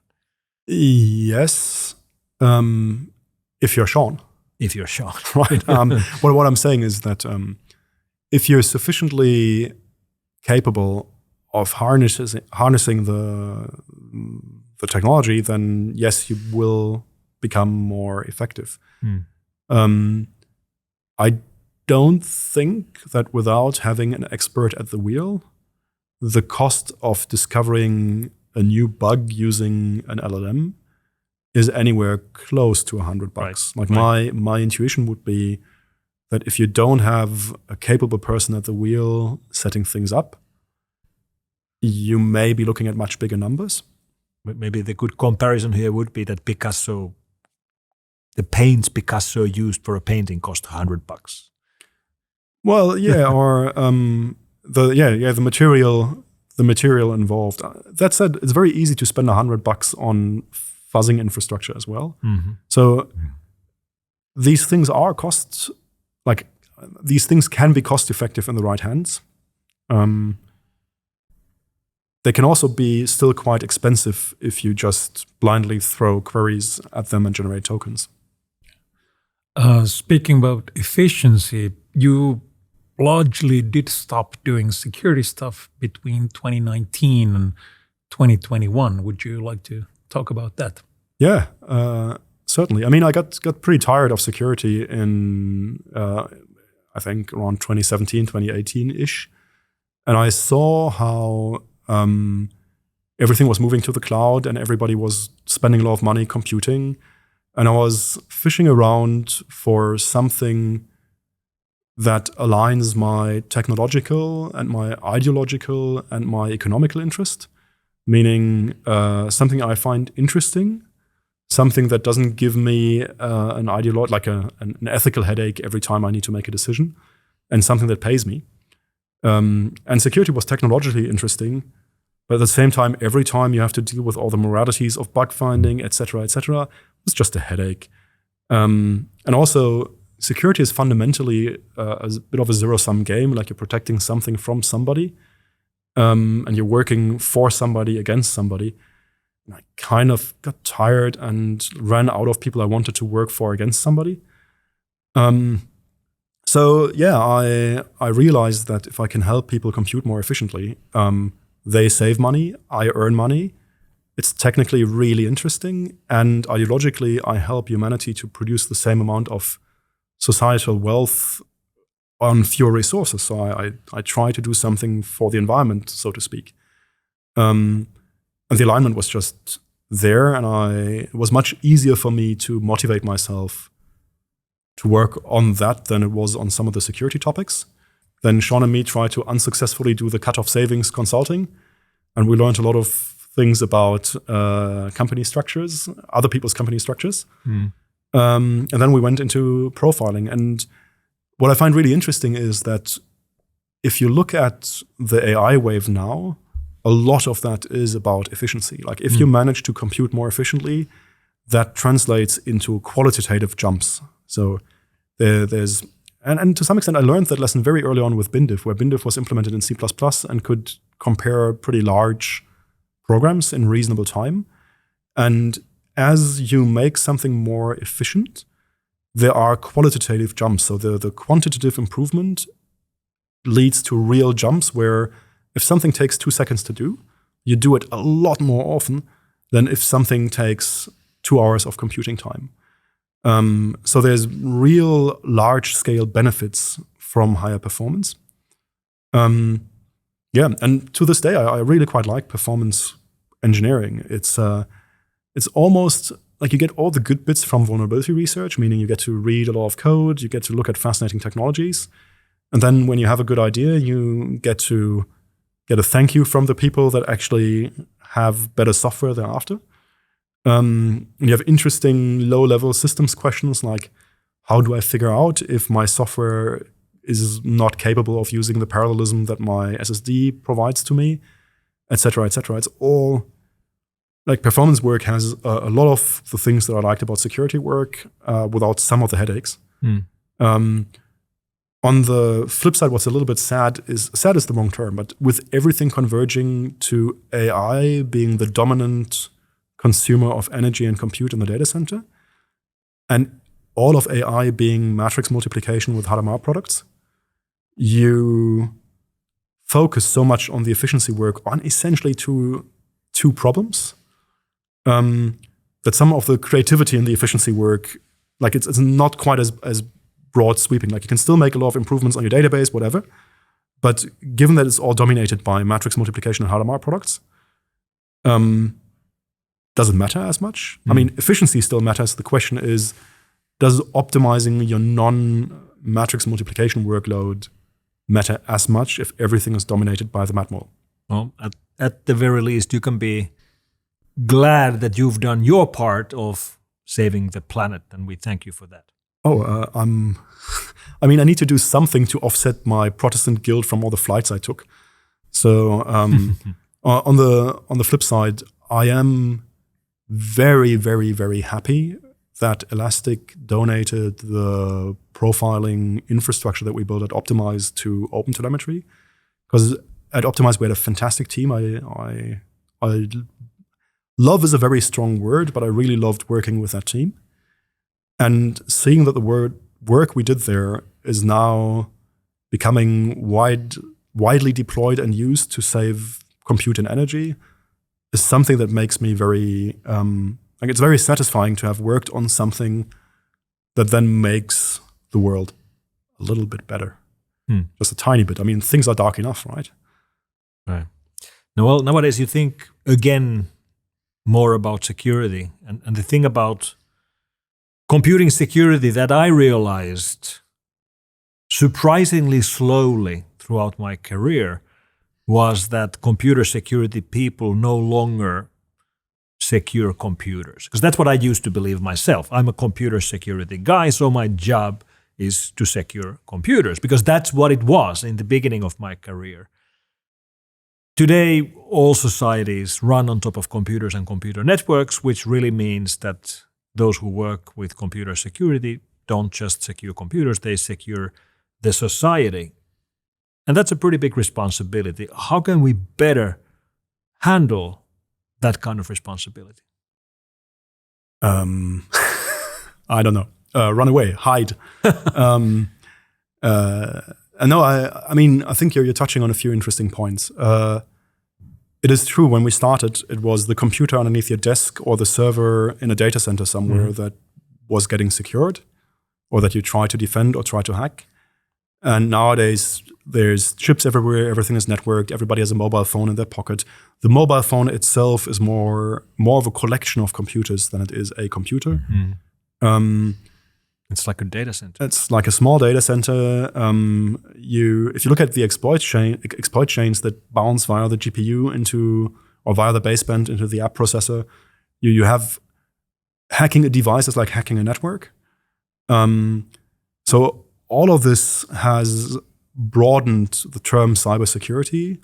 Yes. If you're Sean. If you're Sean. Right. Well, what I'm saying is that if you're sufficiently capable of harnessing the technology, then yes, you will become more effective. I don't think that without having an expert at the wheel, the cost of discovering a new bug using an LLM is anywhere close to $100. Right. Like my intuition would be that if you don't have a capable person at the wheel setting things up, you may be looking at much bigger numbers. Maybe the good comparison here would be that the paints Picasso used for a painting cost $100. Well, yeah, or the material involved. That said, it's very easy to spend $100 on fuzzing infrastructure as well. Mm-hmm. So these things are costs. Like these things can be cost effective in the right hands. They can also be still quite expensive if you just blindly throw queries at them and generate tokens. Speaking about efficiency, you largely did stop doing security stuff between 2019 and 2021. Would you like to talk about that? Yeah, certainly. I mean, I got pretty tired of security in, I think, around 2017, 2018-ish. And I saw how everything was moving to the cloud and everybody was spending a lot of money computing. And I was fishing around for something that aligns my technological and my ideological and my economical interest, meaning something I find interesting, something that doesn't give me an ethical headache every time I need to make a decision, and something that pays me. And security was technologically interesting, but at the same time, every time you have to deal with all the moralities of bug finding, et cetera, it's just a headache. And also, security is fundamentally a bit of a zero-sum game, like you're protecting something from somebody, and you're working for somebody against somebody. And I kind of got tired and ran out of people I wanted to work for against somebody. So yeah, I realized that if I can help people compute more efficiently, they save money, I earn money. It's technically really interesting, and ideologically, I help humanity to produce the same amount of societal wealth on fewer resources. So I try to do something for the environment, so to speak. And the alignment was just there, and it was much easier for me to motivate myself to work on that than it was on some of the security topics. Then Sean and me tried to unsuccessfully do the cut-off savings consulting, and we learned a lot of things about company structures, other people's company structures. And then we went into profiling. And what I find really interesting is that if you look at the AI wave now, a lot of that is about efficiency. Like if you manage to compute more efficiently, that translates into qualitative jumps. So there's, and to some extent, I learned that lesson very early on with BinDiff, where BinDiff was implemented in C++ and could compare pretty large programs in reasonable time. And as you make something more efficient, there are qualitative jumps. So the quantitative improvement leads to real jumps where if something takes 2 seconds to do, you do it a lot more often than if something takes 2 hours of computing time. So there's real large-scale benefits from higher performance. Yeah, and to this day, I really quite like performance engineering. It's almost like you get all the good bits from vulnerability research, meaning you get to read a lot of code, you get to look at fascinating technologies, and then when you have a good idea, you get to get a thank you from the people that actually have better software thereafter. And you have interesting low-level systems questions like, how do I figure out if my software is not capable of using the parallelism that my SSD provides to me, et cetera, et cetera. It's all like performance work has a lot of the things that I liked about security work without some of the headaches. On the flip side, what's a little bit sad is the wrong term, but with everything converging to AI being the dominant consumer of energy and compute in the data center, and all of AI being matrix multiplication with Hadamard products, you focus so much on the efficiency work on essentially two problems that some of the creativity in the efficiency work, like it's not quite as broad sweeping. Like you can still make a lot of improvements on your database, whatever. But given that it's all dominated by matrix multiplication and Hadamard products, does it matter as much? I mean, efficiency still matters. The question is, does optimizing your non-matrix multiplication workload matter as much if everything is dominated by the matmul? Well, at the very least, you can be glad that you've done your part of saving the planet, and we thank you for that. I mean, I need to do something to offset my Protestant guilt from all the flights I took. So on the flip side, I am very, very, very happy that Elastic donated the profiling infrastructure that we built at Optimize to OpenTelemetry. Because at Optimize, we had a fantastic team. I love is a very strong word, but I really loved working with that team. And seeing that the work we did there is now becoming widely deployed and used to save compute and energy is something that makes me very like it's very satisfying to have worked on something that then makes the world a little bit better. Just a tiny bit. I mean, things are dark enough, right? Right. Now, well, nowadays you think again more about security. And the thing about computing security that I realized surprisingly slowly throughout my career was that computer security people no longer secure computers. Because that's what I used to believe myself. I'm a computer security guy, so my job is to secure computers, because that's what it was in the beginning of my career. Today, all societies run on top of computers and computer networks, which really means that those who work with computer security don't just secure computers, they secure the society. And that's a pretty big responsibility. How can we better handle that kind of responsibility? I don't know. Run away, hide. No, I mean, I think you're touching on a few interesting points. It is true, when we started, it was the computer underneath your desk or the server in a data center somewhere that was getting secured, or that you try to defend or try to hack. And nowadays, there's chips everywhere, everything is networked, everybody has a mobile phone in their pocket. The mobile phone itself is more of a collection of computers than it is a computer. It's like a data center. It's like a small data center. If you look at the exploit chains that bounce via the GPU into, or via the baseband into the app processor, you have hacking a device is like hacking a network. So all of this has broadened the term cybersecurity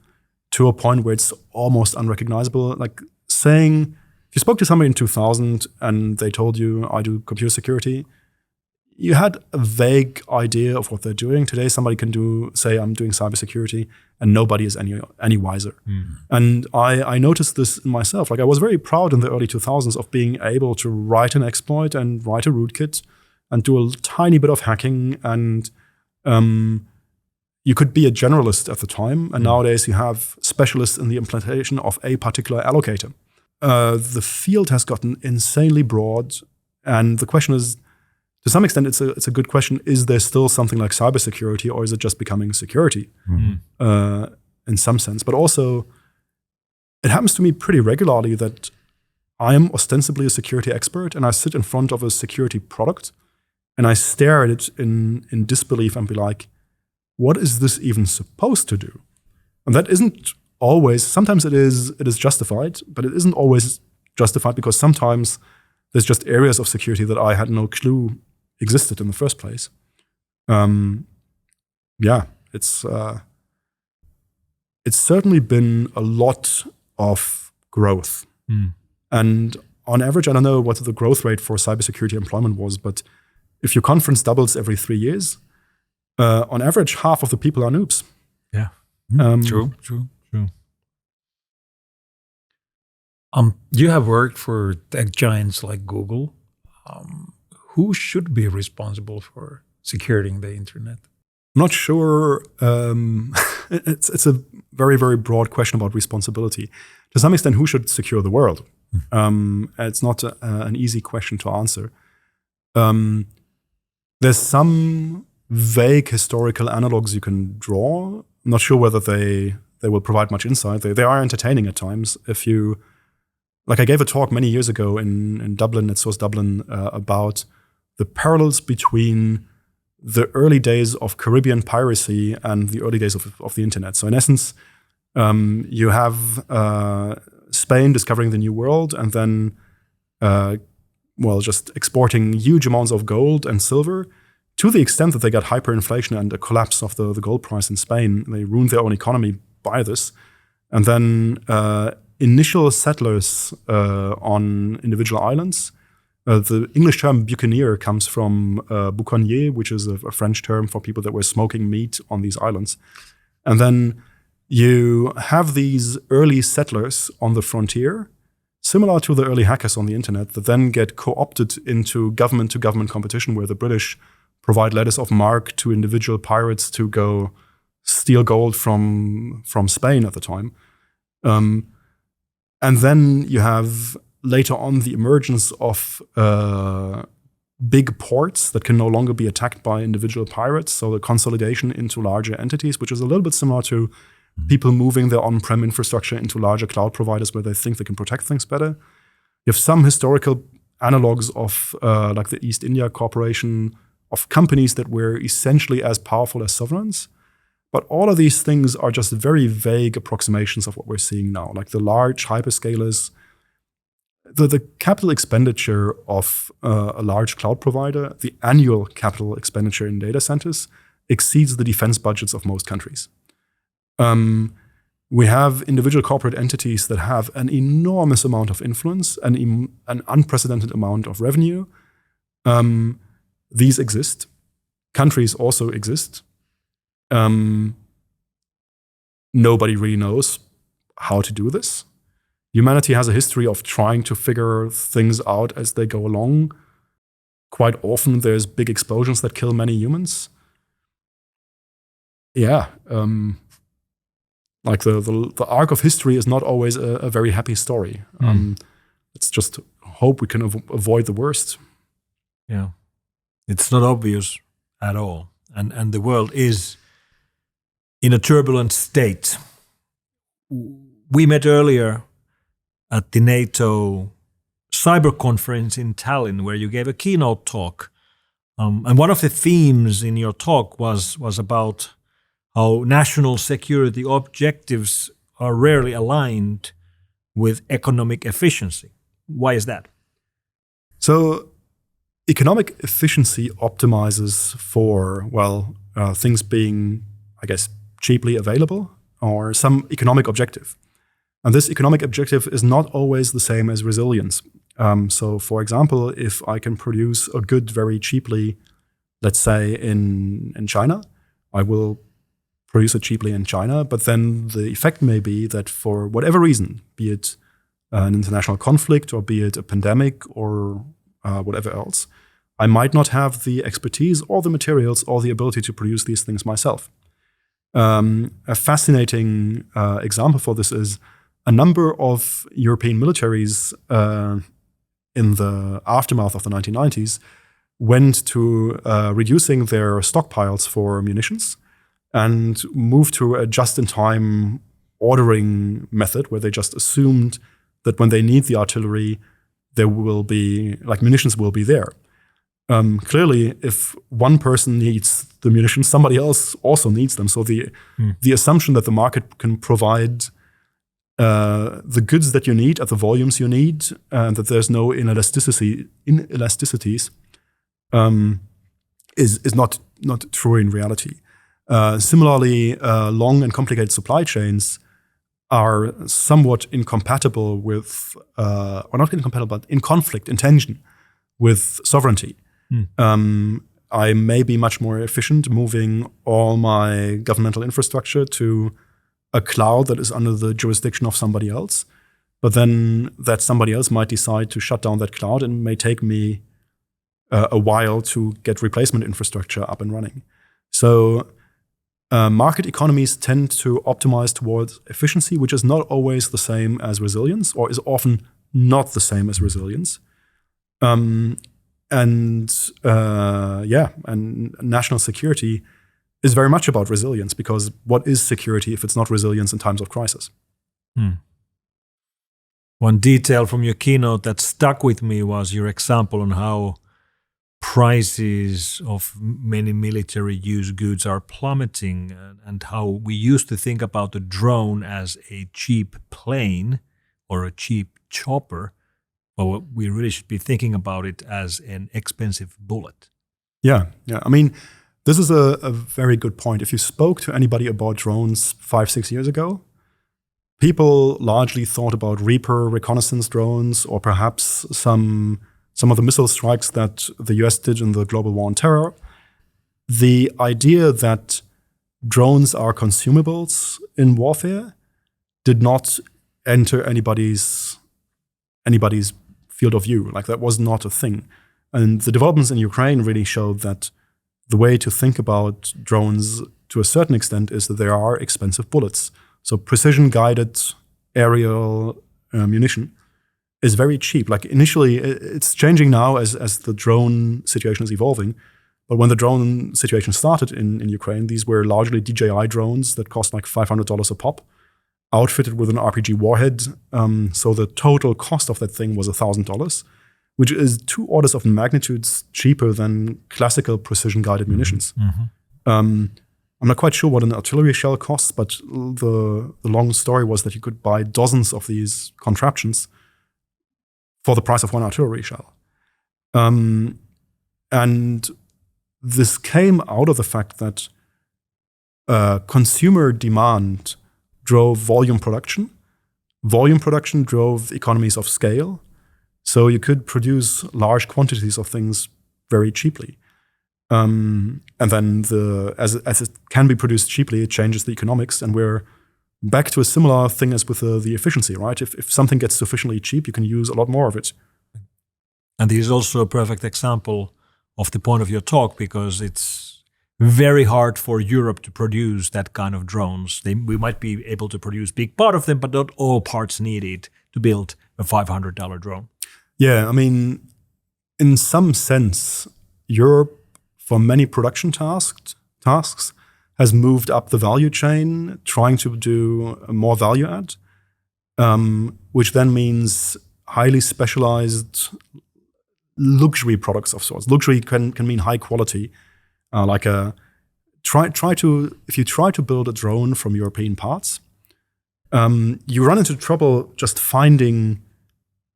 to a point where it's almost unrecognizable. Like saying, if you spoke to somebody in 2000 and they told you, I do computer security, you had a vague idea of what they're doing. Today, somebody can say, I'm doing cybersecurity, and nobody is any wiser. And I noticed this in myself. Like I was very proud in the early 2000s of being able to write an exploit and write a rootkit and do a tiny bit of hacking. And you could be a generalist at the time. And nowadays, you have specialists in the implementation of a particular allocator. The field has gotten insanely broad. And the question is, to some extent, it's a good question. Is there still something like cybersecurity, or is it just becoming security? in some sense, but also it happens to me pretty regularly that I am ostensibly a security expert and I sit in front of a security product and I stare at it in disbelief and be like, what is this even supposed to do? And that isn't always, sometimes it is justified, but it isn't always justified because sometimes there's just areas of security that I had no clue existed in the first place. It's certainly been a lot of growth. And on average, I don't know what the growth rate for cybersecurity employment was, but if your conference doubles every 3 years, on average, half of the people are noobs. Yeah. True. You have worked for tech giants like Google. Who should be responsible for securing the internet? I'm not sure. It's a very, very broad question about responsibility. To some extent, who should secure the world? It's not an easy question to answer. There's some vague historical analogs you can draw. I'm not sure whether they will provide much insight. They are entertaining at times. If you, like, I gave a talk many years ago in Dublin, at Source Dublin, about the parallels between the early days of Caribbean piracy and the early days of the internet. So in essence, you have Spain discovering the New World and then, just exporting huge amounts of gold and silver to the extent that they got hyperinflation and a collapse of the gold price in Spain. They ruined their own economy by this. And then initial settlers on individual islands. The English term buccaneer comes from boucanier, which is a French term for people that were smoking meat on these islands. And then you have these early settlers on the frontier, similar to the early hackers on the internet, that then get co-opted into government-to-government competition where the British provide letters of marque to individual pirates to go steal gold from Spain at the time. And then you have later on the emergence of big ports that can no longer be attacked by individual pirates. So the consolidation into larger entities, which is a little bit similar to people moving their on-prem infrastructure into larger cloud providers where they think they can protect things better. You have some historical analogs of like the East India Corporation, of companies that were essentially as powerful as sovereigns. But all of these things are just very vague approximations of what we're seeing now. Like the large hyperscalers, the capital expenditure of a large cloud provider, the annual capital expenditure in data centers exceeds the defense budgets of most countries. We have individual corporate entities that have an enormous amount of influence, an unprecedented amount of revenue. These exist. Countries also exist. Nobody really knows how to do this. Humanity has a history of trying to figure things out as they go along. Quite often there's big explosions that kill many humans. Yeah, like the arc of history is not always a very happy story. Let's just hope we can avoid the worst. Yeah, it's not obvious at all. And the world is in a turbulent state. We met earlier at the NATO cyber conference in Tallinn, where you gave a keynote talk. And one of the themes in your talk was about how national security objectives are rarely aligned with economic efficiency. Why is that? So economic efficiency optimizes for, things being, I guess, cheaply available or some economic objective. And this economic objective is not always the same as resilience. So, for example, if I can produce a good very cheaply, let's say in China, I will produce it cheaply in China, but then the effect may be that for whatever reason, be it an international conflict or be it a pandemic or whatever else, I might not have the expertise or the materials or the ability to produce these things myself. A fascinating example for this is a number of European militaries in the aftermath of the 1990s went to reducing their stockpiles for munitions and moved to a just-in-time ordering method where they just assumed that when they need the artillery, there will be, like, munitions will be there. Clearly, if one person needs the munitions, somebody else also needs them. So the assumption that the market can provide the goods that you need at the volumes you need, and that there's no inelasticities, is not true in reality. Similarly, long and complicated supply chains are somewhat incompatible with, or not incompatible, but in conflict, in tension with sovereignty. I may be much more efficient moving all my governmental infrastructure to a cloud that is under the jurisdiction of somebody else, but then that somebody else might decide to shut down that cloud, and it may take me a while to get replacement infrastructure up and running. So market economies tend to optimize towards efficiency, which is not always the same as resilience, or is often not the same as resilience. And national security is very much about resilience, because what is security if it's not resilience in times of crisis? One detail from your keynote that stuck with me was your example on how prices of many military use goods are plummeting, and how we used to think about the drone as a cheap plane or a cheap chopper. Well, we really should be thinking about it as an expensive bullet. Yeah. I mean, this is a very good point. If you spoke to anybody about drones 5-6 years ago, people largely thought about Reaper reconnaissance drones, or perhaps some of the missile strikes that the US did in the global war on terror. The idea that drones are consumables in warfare did not enter anybody's field of view. Like, that was not a thing. And the developments in Ukraine really showed that the way to think about drones to a certain extent is that there are expensive bullets. So precision-guided aerial munition is very cheap. Like, initially, it's changing now as the drone situation is evolving. But when the drone situation started in Ukraine, these were largely DJI drones that cost like $500 a pop, outfitted with an RPG warhead. So the total cost of that thing was $1,000, which is 2 orders of magnitudes cheaper than classical precision-guided munitions. I'm not quite sure what an artillery shell costs, but the long story was that you could buy dozens of these contraptions for the price of one artillery shell. And this came out of the fact that consumer demand drove volume production. Volume production drove economies of scale. So you could produce large quantities of things very cheaply. And then as it can be produced cheaply, it changes the economics. And we're back to a similar thing as with the efficiency, right? If something gets sufficiently cheap, you can use a lot more of it. And this is also a perfect example of the point of your talk, because it's very hard for Europe to produce that kind of drones. We might be able to produce big part of them, but not all parts needed to build a $500 drone. Yeah, I mean, in some sense, Europe, for many production tasks, has moved up the value chain, trying to do more value add, which then means highly specialized luxury products of sorts. Luxury can mean high quality. If you try to build a drone from European parts, you run into trouble just finding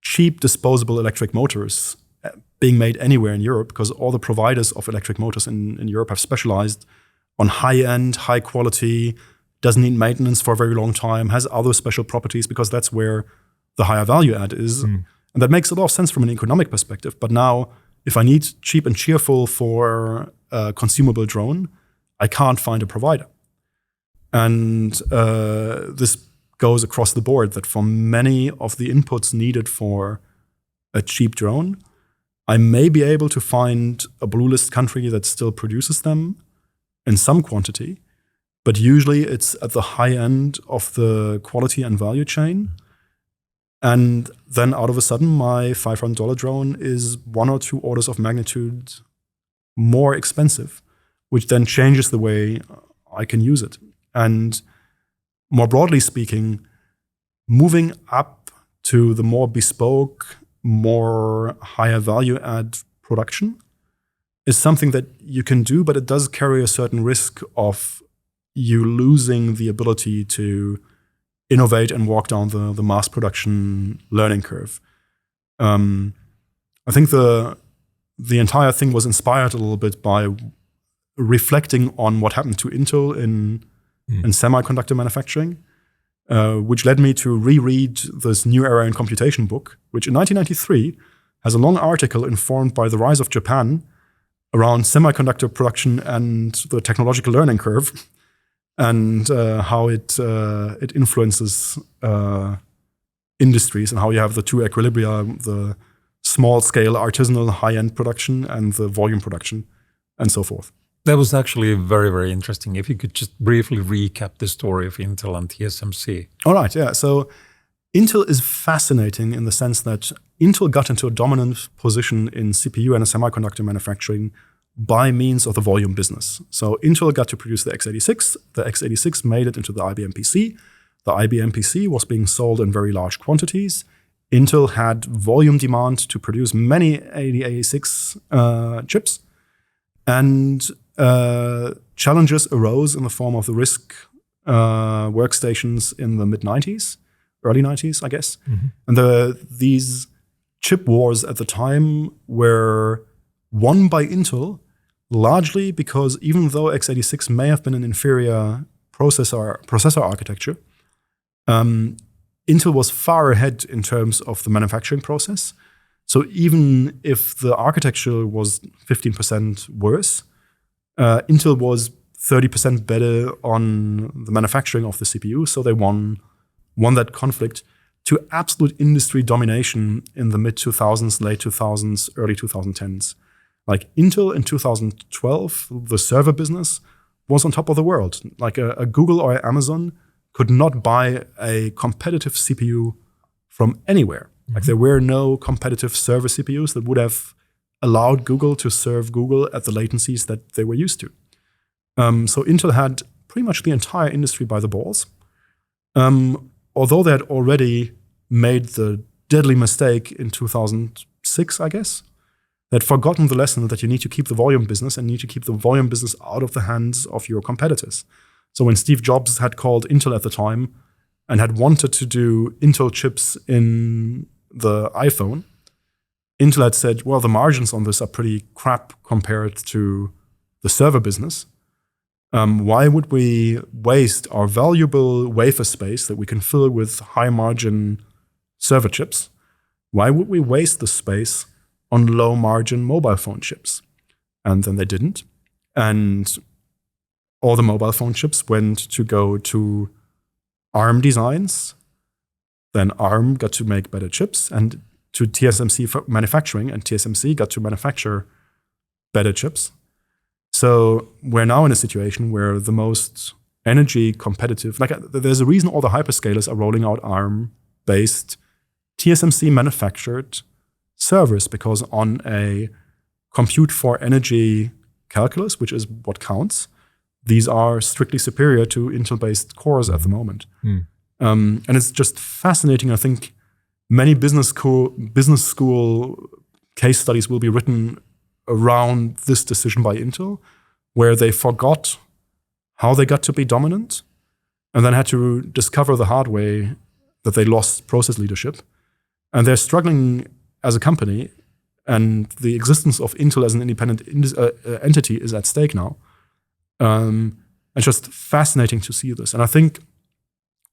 cheap disposable electric motors being made anywhere in Europe, because all the providers of electric motors in Europe have specialized on high-end, high quality, doesn't need maintenance for a very long time, has other special properties, because that's where the higher value add is. And that makes a lot of sense from an economic perspective. But now, if I need cheap and cheerful for a consumable drone, I can't find a provider. And this goes across the board, that for many of the inputs needed for a cheap drone, I may be able to find a blue list country that still produces them in some quantity, but usually it's at the high end of the quality and value chain. And then out of a sudden, my $500 drone is 1 or 2 orders of magnitude more expensive, which then changes the way I can use it. And more broadly speaking, moving up to the more bespoke, more higher value add production is something that you can do, but it does carry a certain risk of you losing the ability to innovate and walk down the mass production learning curve. I think the entire thing was inspired a little bit by reflecting on what happened to Intel in semiconductor manufacturing, which led me to reread this New Era in Computation book, which in 1993 has a long article informed by the rise of Japan around semiconductor production and the technological learning curve, and how it influences industries, and how you have the two equilibria, the small-scale artisanal high-end production and the volume production, and so forth. That was actually very, very interesting. If you could just briefly recap the story of Intel and TSMC. All right, yeah. So Intel is fascinating in the sense that Intel got into a dominant position in CPU and semiconductor manufacturing by means of the volume business. So Intel got to produce the x86. The x86 made it into the IBM PC. The IBM PC was being sold in very large quantities. Intel had volume demand to produce many 8086 chips. And challenges arose in the form of the RISC workstations in the mid-90s, early 90s, I guess. Mm-hmm. And these chip wars at the time were won by Intel, largely because even though x86 may have been an inferior processor architecture, Intel was far ahead in terms of the manufacturing process. So even if the architecture was 15% worse, Intel was 30% better on the manufacturing of the CPU. So they won that conflict to absolute industry domination in the mid-2000s, late 2000s, early 2010s. Like Intel in 2012, the server business was on top of the world. Like a Google or Amazon could not buy a competitive CPU from anywhere. Like there were no competitive server CPUs that would have allowed Google to serve Google at the latencies that they were used to. So Intel had pretty much the entire industry by the balls. Although they had already made the deadly mistake in 2006, I guess, they had forgotten the lesson that you need to keep the volume business and need to keep the volume business out of the hands of your competitors. So when Steve Jobs had called Intel at the time and had wanted to do Intel chips in the iPhone, Intel had said, well, the margins on this are pretty crap compared to the server business. Why would we waste our valuable wafer space that we can fill with high margin server chips? Why would we waste the space on low margin mobile phone chips? And then they didn't. And all the mobile phone chips went to go to ARM designs. Then ARM got to make better chips, and to TSMC manufacturing, and TSMC got to manufacture better chips. So we're now in a situation where the most energy competitive, like there's a reason all the hyperscalers are rolling out ARM-based TSMC manufactured servers, because on a compute for energy calculus, which is what counts, these are strictly superior to Intel-based cores at the moment. And it's just fascinating. I think many business school case studies will be written around this decision by Intel, where they forgot how they got to be dominant and then had to discover the hard way that they lost process leadership. And they're struggling as a company, and the existence of Intel as an independent entity is at stake now. It's just fascinating to see this. And I think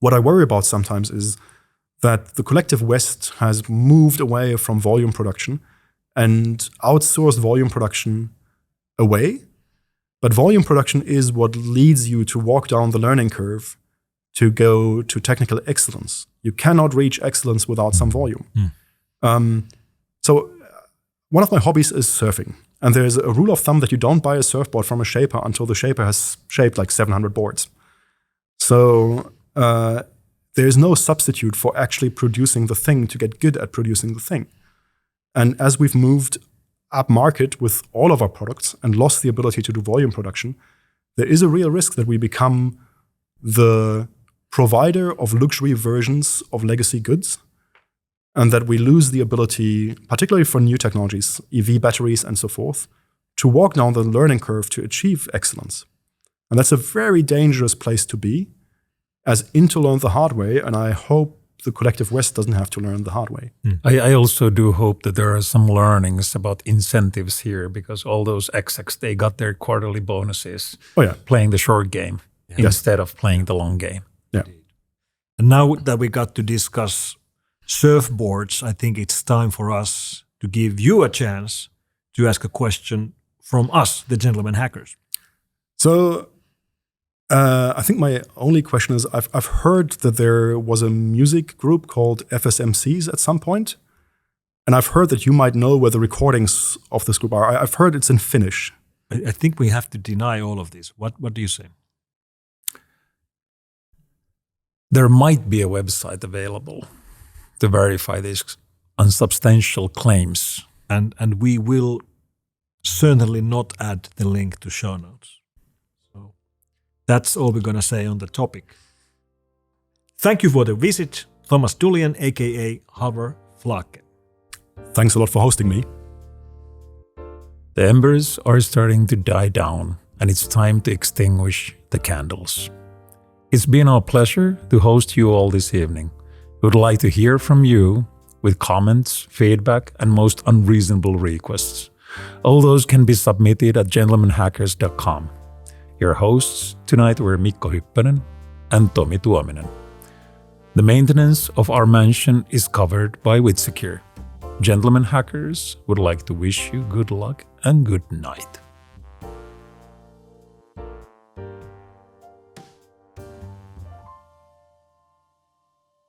what I worry about sometimes is that the collective West has moved away from volume production and outsourced volume production away. But volume production is what leads you to walk down the learning curve to go to technical excellence. You cannot reach excellence without some volume. So one of my hobbies is surfing. And there's a rule of thumb that you don't buy a surfboard from a shaper until the shaper has shaped like 700 boards. So there's no substitute for actually producing the thing to get good at producing the thing. And as we've moved up market with all of our products and lost the ability to do volume production, there is a real risk that we become the provider of luxury versions of legacy goods, and that we lose the ability, particularly for new technologies, EV batteries and so forth, to walk down the learning curve to achieve excellence. And that's a very dangerous place to be, as in to learn the hard way, and I hope the collective West doesn't have to learn the hard way. I also do hope that there are some learnings about incentives here, because all those execs, they got their quarterly bonuses playing the short game instead of playing the long game. Yeah. And now that we got to discuss surfboards, I think it's time for us to give you a chance to ask a question from us, the Gentleman Hackers. So I think my only question is, I've heard that there was a music group called FSMCs at some point, and I've heard that you might know where the recordings of this group are. I've heard it's in Finnish. I think we have to deny all of this. What do you say? There might be a website available to verify these unsubstantial claims. And we will certainly not add the link to show notes. So that's all we're going to say on the topic. Thank you for the visit, Thomas Dullien, aka Halvar Flake. Thanks a lot for hosting me. The embers are starting to die down, and it's time to extinguish the candles. It's been our pleasure to host you all this evening. We would like to hear from you with comments, feedback, and most unreasonable requests. All those can be submitted at gentlemanhackers.com. Your hosts tonight were Mikko Hyppönen and Tomi Tuominen. The maintenance of our mansion is covered by WithSecure. Gentleman Hackers would like to wish you good luck and good night.